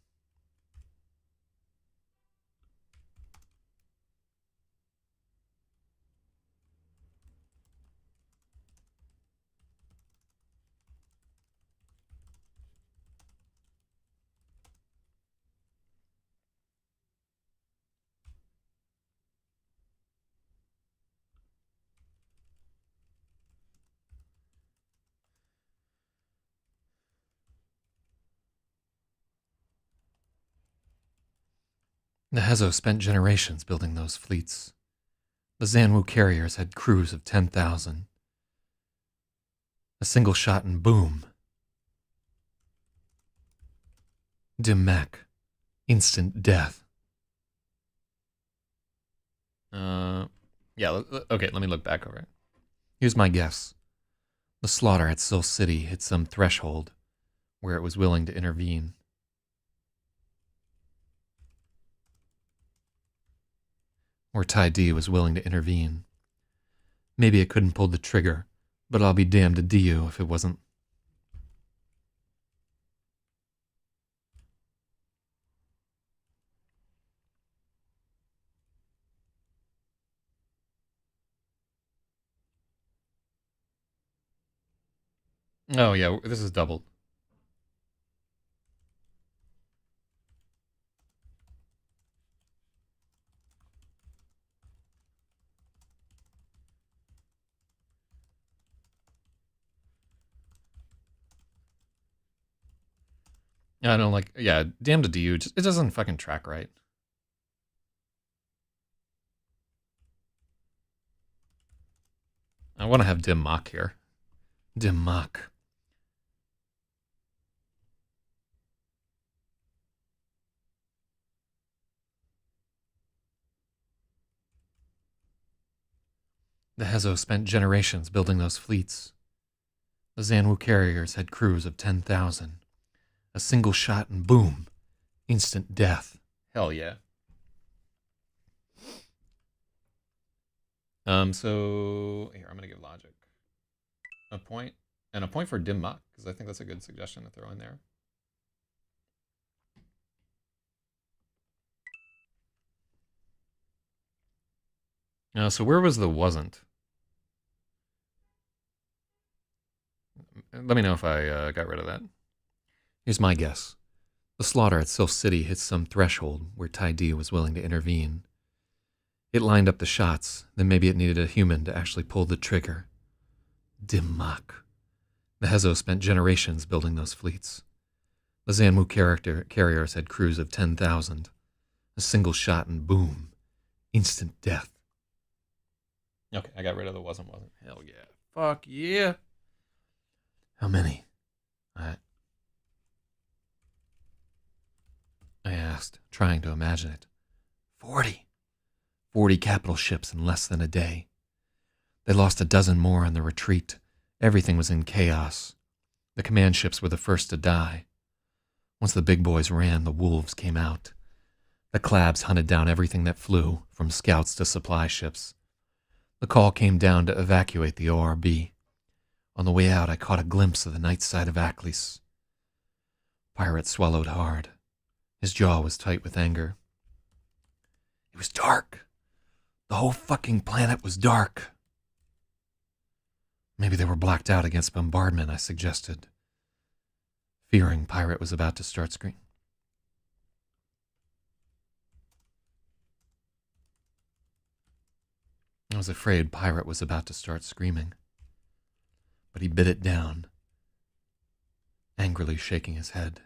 The Hezo spent generations building those fleets. The Zanwu carriers had crews of 10,000. A single shot and boom. Dim Mak. Instant death. Yeah, okay, let me look back over it. Here's my guess. The slaughter at Silph City hit some threshold where it was willing to intervene. Where Tai D was willing to intervene. Maybe it couldn't pull the trigger, but I'll be damned to Dio if it wasn't. Oh yeah, this is doubled. I don't like. Yeah, damned to Dio. It doesn't fucking track right. I want to have Dim Mak here. Dim Mak. The Hezo spent generations building those fleets. The Zanwu carriers had crews of 10,000. A single shot and boom, instant death. Hell yeah. So here I'm gonna give logic a point and a point for dim muck because I think that's a good suggestion to throw in there. So where was the wasn't? Let me know if I got rid of that. Here's my guess. The slaughter at Silph City hit some threshold where Tai D was willing to intervene. It lined up the shots, then maybe it needed a human to actually pull the trigger. Dim muck. The Hezo spent generations building those fleets. The Zanwu carriers had crews of 10,000. A single shot and boom, instant death. Okay, I got rid of the wasn't. Hell yeah. Fuck yeah. How many? I asked, trying to imagine it. 40. 40 capital ships in less than a day. They lost a dozen more on the retreat. Everything was in chaos. The command ships were the first to die. Once the big boys ran, the wolves came out. The clabs hunted down everything that flew, from scouts to supply ships. The call came down to evacuate the ORB. On the way out, I caught a glimpse of the night side of Aklis. Pirate swallowed hard. His jaw was tight with anger. It was dark. The whole fucking planet was dark. Maybe they were blacked out against bombardment, I suggested, fearing Pirate was about to start screaming. I was afraid Pirate was about to start screaming, but he bit it down, angrily shaking his head.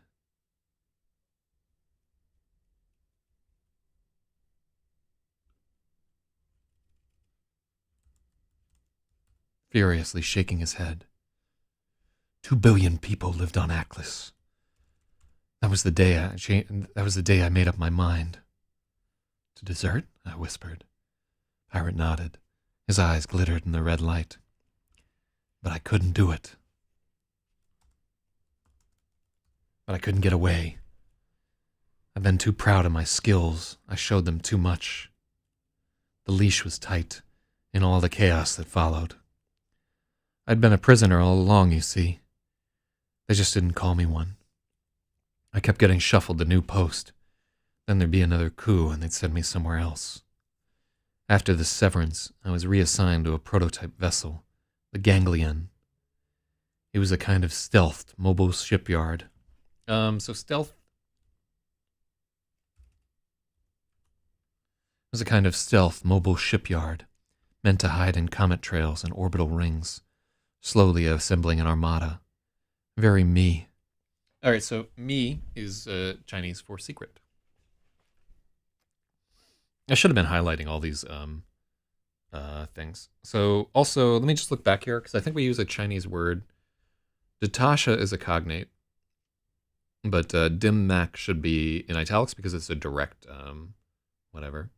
Furiously shaking his head. 2 billion people lived on Aklis. That was the day I made up my mind. To desert? I whispered. Pirate nodded. His eyes glittered in the red light. But I couldn't do it. But I couldn't get away. I've been too proud of my skills. I showed them too much. The leash was tight in all the chaos that followed. I'd been a prisoner all along, you see. They just didn't call me one. I kept getting shuffled to new post. Then there'd be another coup and they'd send me somewhere else. After the severance, I was reassigned to a prototype vessel, the Ganglion. It was a kind of stealthed mobile shipyard. So stealth... It was a kind of stealth mobile shipyard, meant to hide in comet trails and orbital rings, slowly assembling an armada. Very me. All right, so me is Chinese for secret. I should have been highlighting all these things. So also, let me just look back here, because I think we use a Chinese word. Datasha is a cognate, but dim mak should be in italics because it's a direct whatever.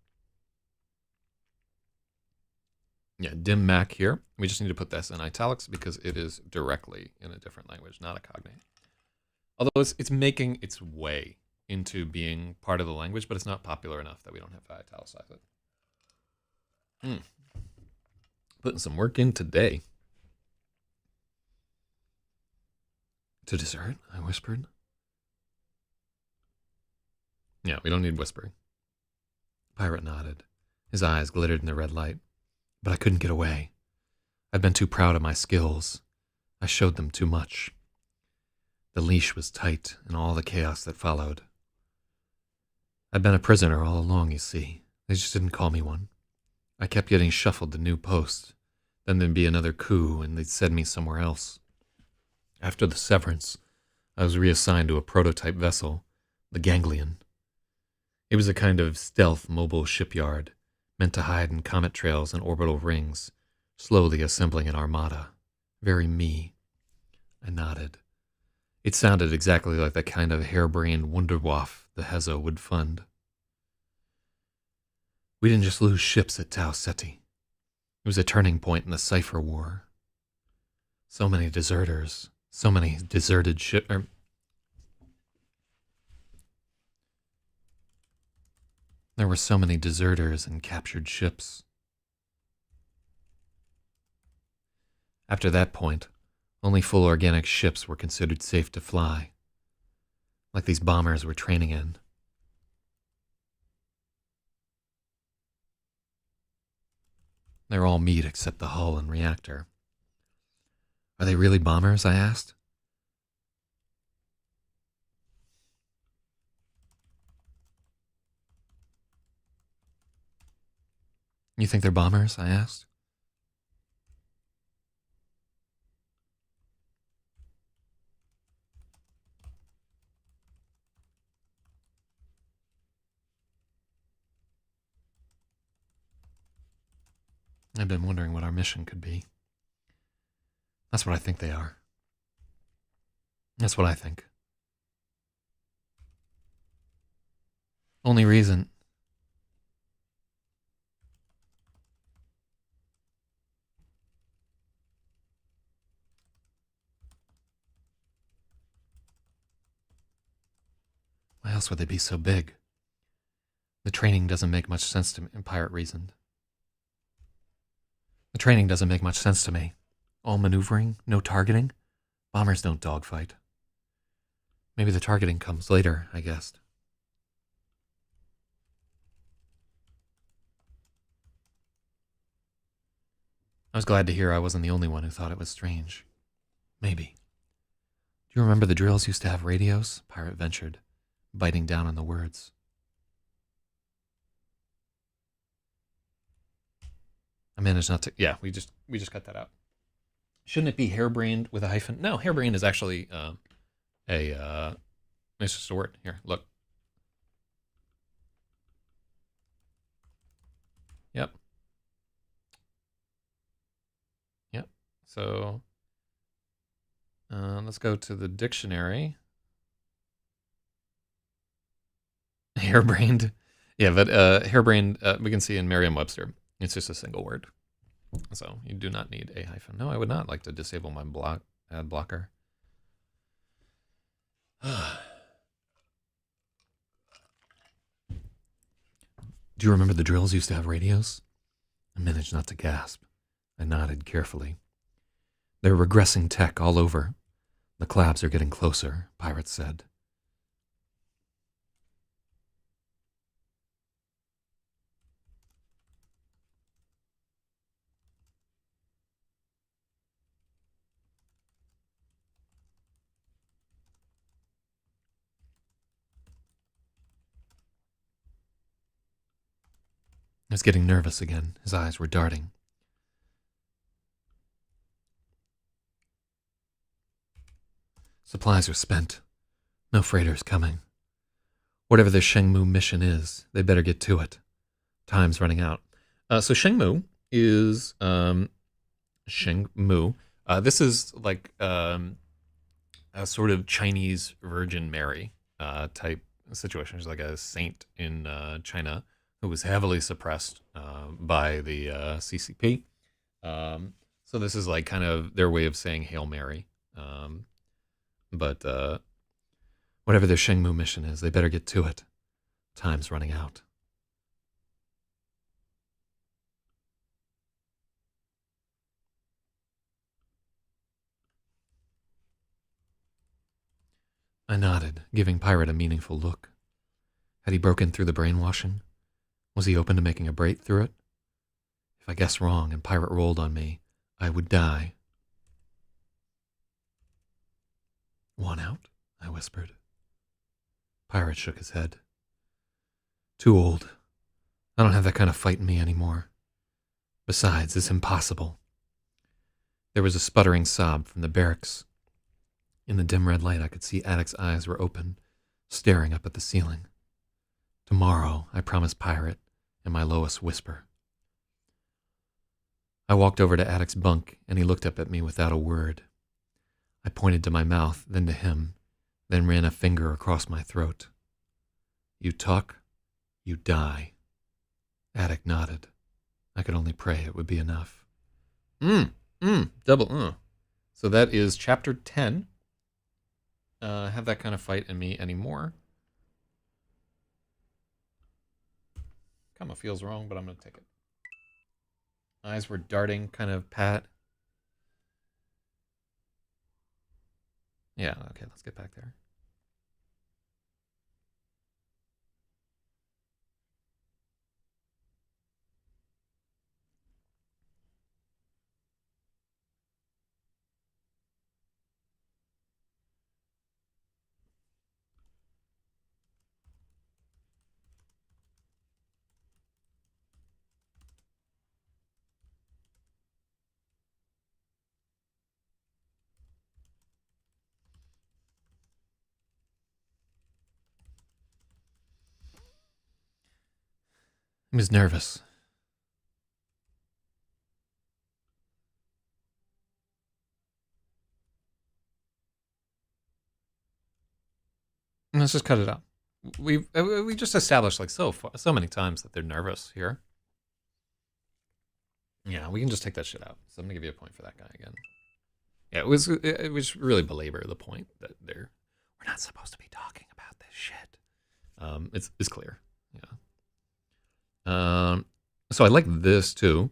Yeah, dim mak here. We just need to put this in italics because it is directly in a different language, not a cognate. Although it's making its way into being part of the language, but it's not popular enough that we don't have to italicize it. Putting some work in today. To desert, I whispered. Yeah, we don't need whispering. Pirate nodded. His eyes glittered in the red light. But I couldn't get away. I'd been too proud of my skills. I showed them too much. The leash was tight in all the chaos that followed. I'd been a prisoner all along, you see. They just didn't call me one. I kept getting shuffled to new posts. Then there'd be another coup, and they'd send me somewhere else. After the severance, I was reassigned to a prototype vessel, the Ganglion. It was a kind of stealth mobile shipyard, meant to hide in comet trails and orbital rings, slowly assembling an armada. Very me. I nodded. It sounded exactly like the kind of harebrained wunderwaff the Hezo would fund. We didn't just lose ships at Tau Ceti. It was a turning point in the Cipher War. So many deserters, so many deserted ships. There were so many deserters and captured ships. After that point, only full organic ships were considered safe to fly, like these bombers were training in. They're all meat except the hull and reactor. Are they really bombers? I asked. You think they're bombers? I asked. I've been wondering what our mission could be. That's what I think they are. That's what I think. Only reason... Why else would they be so big? The training doesn't make much sense to me, Pirate reasoned. The training doesn't make much sense to me. All maneuvering, no targeting. Bombers don't dogfight. Maybe the targeting comes later, I guessed. I was glad to hear I wasn't the only one who thought it was strange. Maybe. Do you remember the drills used to have radios? Pirate ventured, biting down on the words. I managed not to... Yeah, we just cut that out. Shouldn't it be harebrained with a hyphen? No, harebrained is actually it's just a word. Here, look. Yep. Yep. So let's go to the dictionary. Harebrained. Yeah, but harebrained, we can see in Merriam-Webster. It's just a single word. So you do not need a hyphen. No, I would not like to disable my ad blocker. Do you remember the drills used to have radios? I managed not to gasp. I nodded carefully. They're regressing tech all over. The collabs are getting closer, Pirate said. I was getting nervous again. His eyes were darting. Supplies are spent. No freighters coming. Whatever their Shengmu mission is, they better get to it. Time's running out. So Shengmu is Shengmu. This is like a sort of Chinese Virgin Mary type situation. She's like a saint in China who was heavily suppressed by the CCP. So this is like kind of their way of saying Hail Mary. But whatever their Shengmu mission is, they better get to it. Time's running out. I nodded, giving Pirate a meaningful look. Had he broken through the brainwashing? Was he open to making a break through it? If I guessed wrong and Pirate rolled on me, I would die. Want out? I whispered. Pirate shook his head. Too old. I don't have that kind of fight in me anymore. Besides, it's impossible. There was a sputtering sob from the barracks. In the dim red light, I could see Attic's eyes were open, staring up at the ceiling. Tomorrow, I promised Pirate in my lowest whisper. I walked over to Attic's bunk, and he looked up at me without a word. I pointed to my mouth, then to him, then ran a finger across my throat. You talk, you die. Attic nodded. I could only pray it would be enough. Double. So that is chapter 10. Have that kind of fight in me anymore. Comma feels wrong, but I'm going to take it. Eyes were darting, kind of pat. Yeah, okay, let's get back there. I'm just nervous. Let's just cut it out. We just established like so many times that they're nervous here. Yeah, we can just take that shit out. So I'm gonna give you a point for that guy again. Yeah, it was really belabor the point that we're not supposed to be talking about this shit. It's clear. Yeah. So I like this too,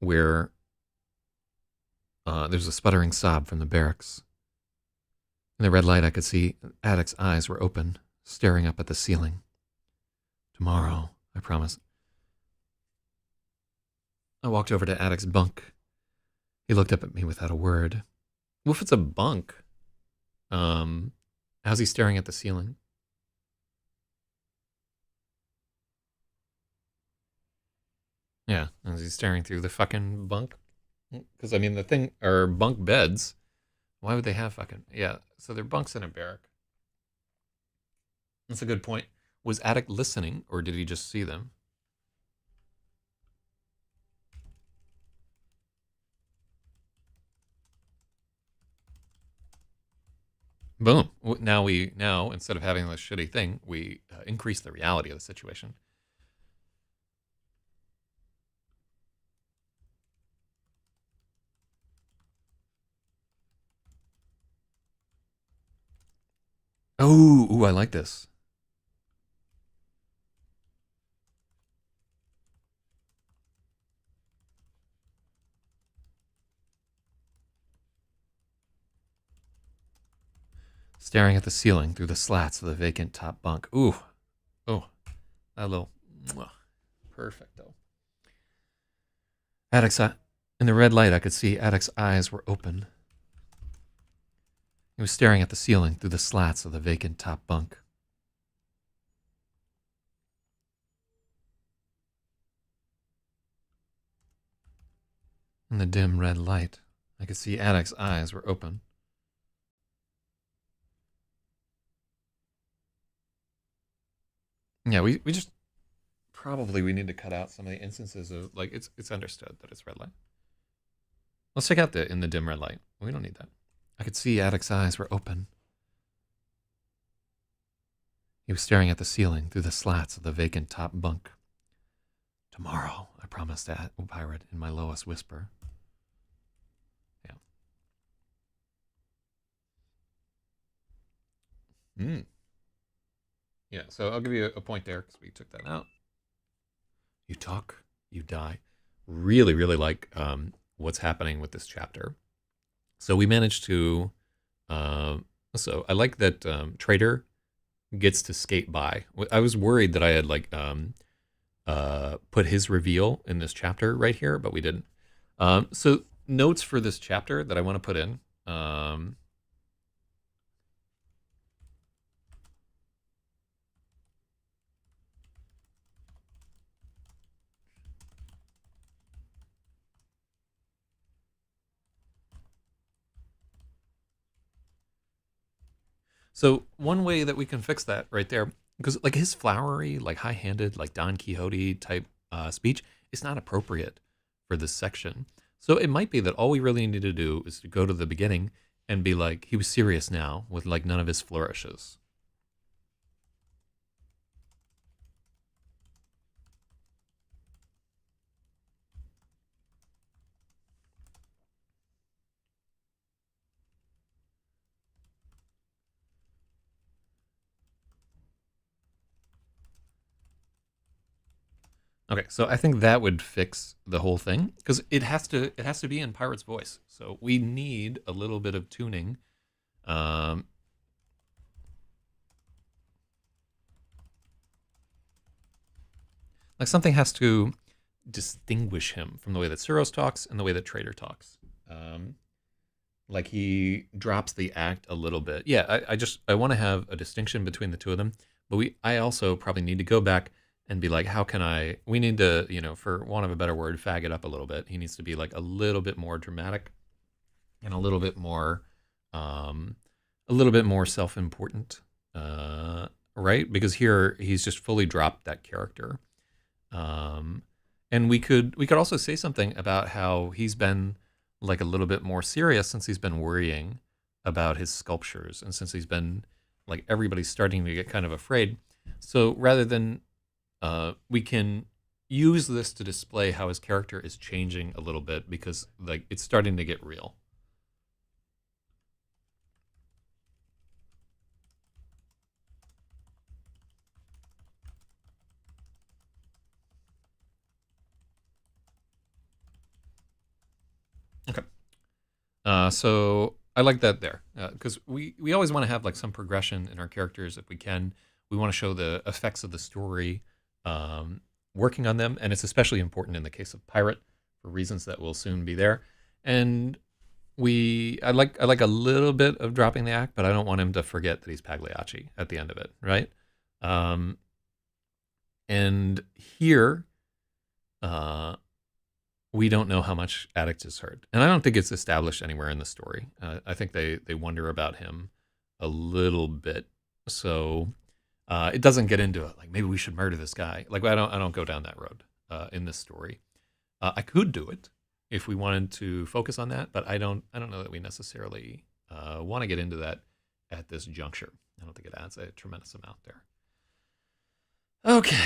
where there's a sputtering sob from the barracks. In the red light, I could see Attic's eyes were open, staring up at the ceiling. Tomorrow, I promised. I walked over to Attic's bunk. He looked up at me without a word. Well, if it's a bunk, how's he staring at the ceiling? Yeah, is he staring through the fucking bunk? Because, I mean, the thing, are bunk beds. Why would they have fucking, yeah, so they're bunks in a barrack. That's a good point. Was Attic listening, or did he just see them? Boom. Now instead of having this shitty thing, we increase the reality of the situation. Oh, I like this. Staring at the ceiling through the slats of the vacant top bunk. Ooh. Oh. That little. Perfecto. Attic's eye. In the red light, I could see Attic's eyes were open. He was staring at the ceiling through the slats of the vacant top bunk. In the dim red light, I could see Attic's eyes were open. Yeah, we just probably we need to cut out some of the instances of like it's understood that it's red light. Let's check out the in the dim red light. We don't need that. I could see Attic's eyes were open. He was staring at the ceiling through the slats of the vacant top bunk. Tomorrow, I promised that pirate in my lowest whisper. Yeah. Yeah, so I'll give you a point there because we took that out. You talk, you die. Really, really like what's happening with this chapter. So we managed to. So I like that Trader gets to skate by. I was worried that I had like put his reveal in this chapter right here, but we didn't. So notes for this chapter that I want to put in. So one way that we can fix that right there, because like his flowery, like high-handed, like Don Quixote type speech is not appropriate for this section. So it might be that all we really need to do is to go to the beginning and be like, he was serious now with like none of his flourishes. Okay, so I think that would fix the whole thing because it has to be in Pirate's voice. So we need a little bit of tuning. Um, like something has to distinguish him from the way that Suros talks and the way that Trader talks. Um, like he drops the act a little bit. Yeah, I want to have a distinction between the two of them, but I also probably need to go back and be like, how can I? We need to, for want of a better word, fag it up a little bit. He needs to be like a little bit more dramatic and um, a little bit more self-important, right? Because here he's just fully dropped that character. Um, and we could also say something about how he's been like a little bit more serious since he's been worrying about his sculptures and since he's been like everybody's starting to get kind of afraid. So rather than we can use this to display how his character is changing a little bit because like it's starting to get real. Okay. So I like that there because we always want to have like some progression in our characters if we can. We want to show the effects of the story, um, working on them, and it's especially important in the case of Pirate for reasons that will soon be there. And I like a little bit of dropping the act, but I don't want him to forget that he's Pagliacci at the end of it, right? Um, and here, uh, we don't know how much Addict is hurt, and I don't think it's established anywhere in the story. I think they wonder about him a little bit, so it doesn't get into it. Like maybe we should murder this guy. Like I don't go down that road in this story. I could do it if we wanted to focus on that, but I don't know that we necessarily want to get into that at this juncture. I don't think it adds a tremendous amount there. Okay.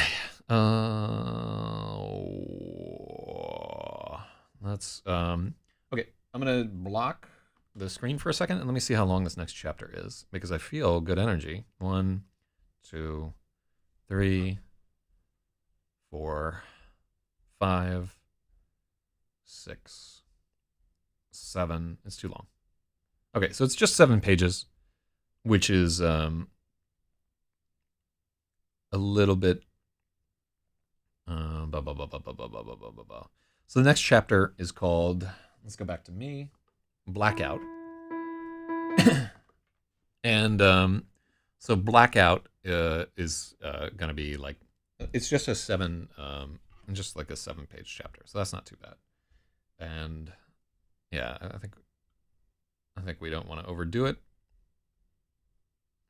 Let's okay, I'm gonna block the screen for a second and let me see how long this next chapter is because I feel good energy. 1, 2, 3, 4, 5, 6, 7. It's too long. Okay, so it's just 7 pages, which is a little bit. Blah, blah, blah, blah, blah, blah, blah, blah, blah, blah, blah. So the next chapter is called, let's go back to me, Blackout. And so Blackout is going to be like, it's just just like a 7-page chapter. So that's not too bad. And yeah, I think we don't want to overdo it.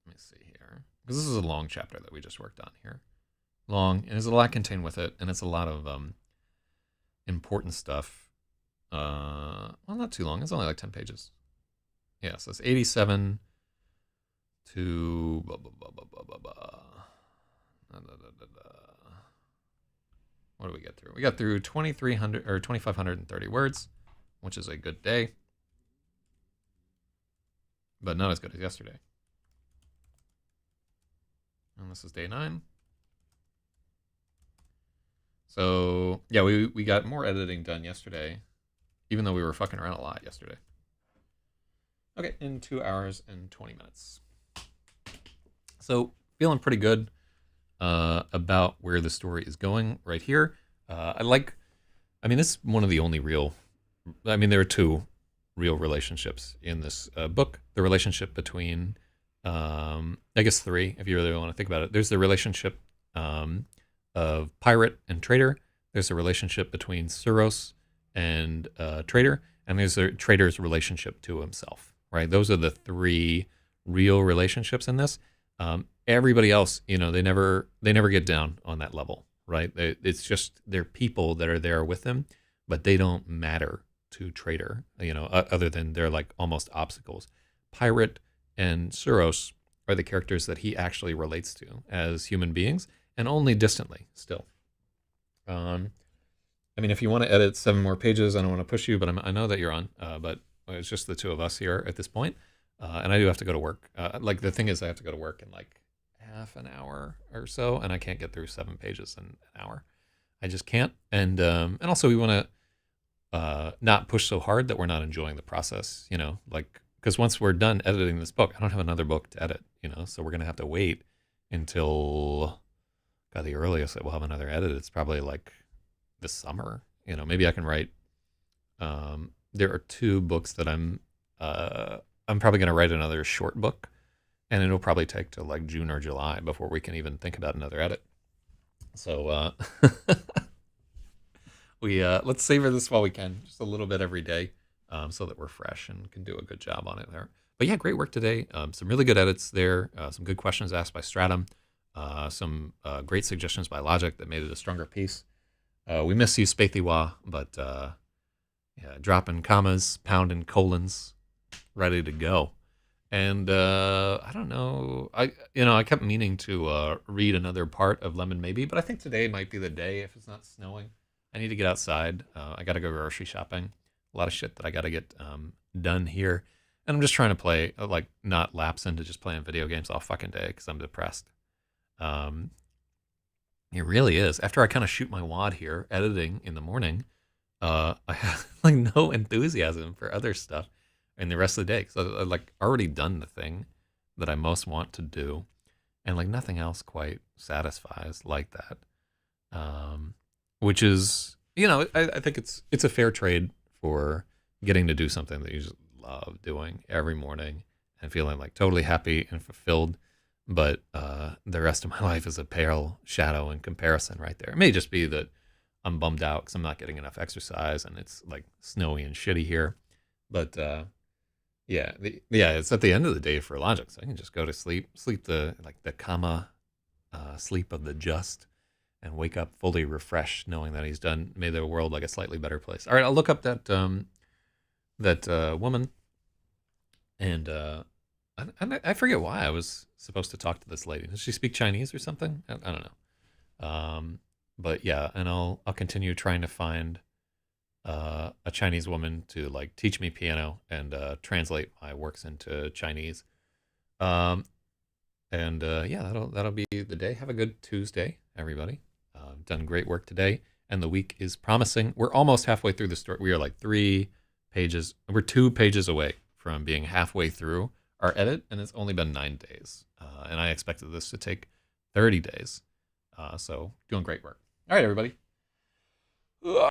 Let me see here. Because this is a long chapter that we just worked on here. Long, and there's a lot contained with it, and it's a lot of important stuff. Well, not too long. It's only like 10 pages. Yeah, so it's 87 to blah, blah, blah, blah, blah, blah, blah. Da, da, da, da, da. What do we get through? We got through 2,300 or 2,530 words, which is a good day, but not as good as yesterday. And this is day 9. So yeah, we got more editing done yesterday, even though we were fucking around a lot yesterday. Okay, in 2 hours and 20 minutes. So feeling pretty good about where the story is going right here. This is one of the only real, there are 2 real relationships in this book. The relationship between, I guess 3, if you really want to think about it. There's the relationship of Pirate and Trader. There's a relationship between Suros and Trader, and there's a Trader's relationship to himself. Right? Those are the 3 real relationships in this. Everybody else, they never get down on that level. Right? It's just they're people that are there with them, but they don't matter to Trader. Other than they're like almost obstacles. Pirate and Suros are the characters that he actually relates to as human beings, and only distantly still. If you want to edit 7 more pages, I don't want to push you, but I know that you're on. But it's just the 2 of us here at this point, and I do have to go to work. The thing is, I have to go to work in like half an hour or so, and I can't get through 7 pages in an hour. I just can't. And also we want to not push so hard that we're not enjoying the process. Like because once we're done editing this book, I don't have another book to edit. So we're gonna have to wait until God, the earliest that we'll have another edit. It's probably like this summer. Maybe I can write. There are two books that I'm probably gonna write another short book, and it'll probably take till like June or July before we can even think about another edit. So we let's savor this while we can, just a little bit every day, so that we're fresh and can do a good job on it there. But yeah, great work today. Some really good edits there. Some good questions asked by Stratum. Some great suggestions by Logic that made it a stronger piece. We miss you, Spathiwa, but yeah, dropping commas, pounding colons, ready to go. And I don't know. I kept meaning to read another part of Lemon Maybe, but I think today might be the day if it's not snowing. I need to get outside. I got to go grocery shopping. A lot of shit that I got to get done here. And I'm just trying to play, like, not lapse into just playing video games all fucking day because I'm depressed. Um, it really is. After I kind of shoot my wad here, editing in the morning, I have like no enthusiasm for other stuff in the rest of the day because I like already done the thing that I most want to do, and like nothing else quite satisfies like that. Which is, I think it's a fair trade for getting to do something that you just love doing every morning and feeling like totally happy and fulfilled. But the rest of my life is a pale shadow in comparison right there. It may just be that I'm bummed out because I'm not getting enough exercise and it's like snowy and shitty here. But yeah, it's at the end of the day for Logic, so I can just go to sleep the comma sleep of the just, and wake up fully refreshed, knowing that he's done made the world like a slightly better place. All right, I'll look up that woman, and I forget why I was supposed to talk to this lady. Does she speak Chinese or something? I don't know. But yeah, and I'll continue trying to find a Chinese woman to like teach me piano and translate my works into Chinese. Um, and yeah, that'll be the day. Have a good Tuesday, everybody. Done great work today, and the week is promising. We're almost halfway through the story. We are like 3 pages. We're 2 pages away from being halfway through our edit, and it's only been 9 days. And I expected this to take 30 days. So doing great work. All right, everybody.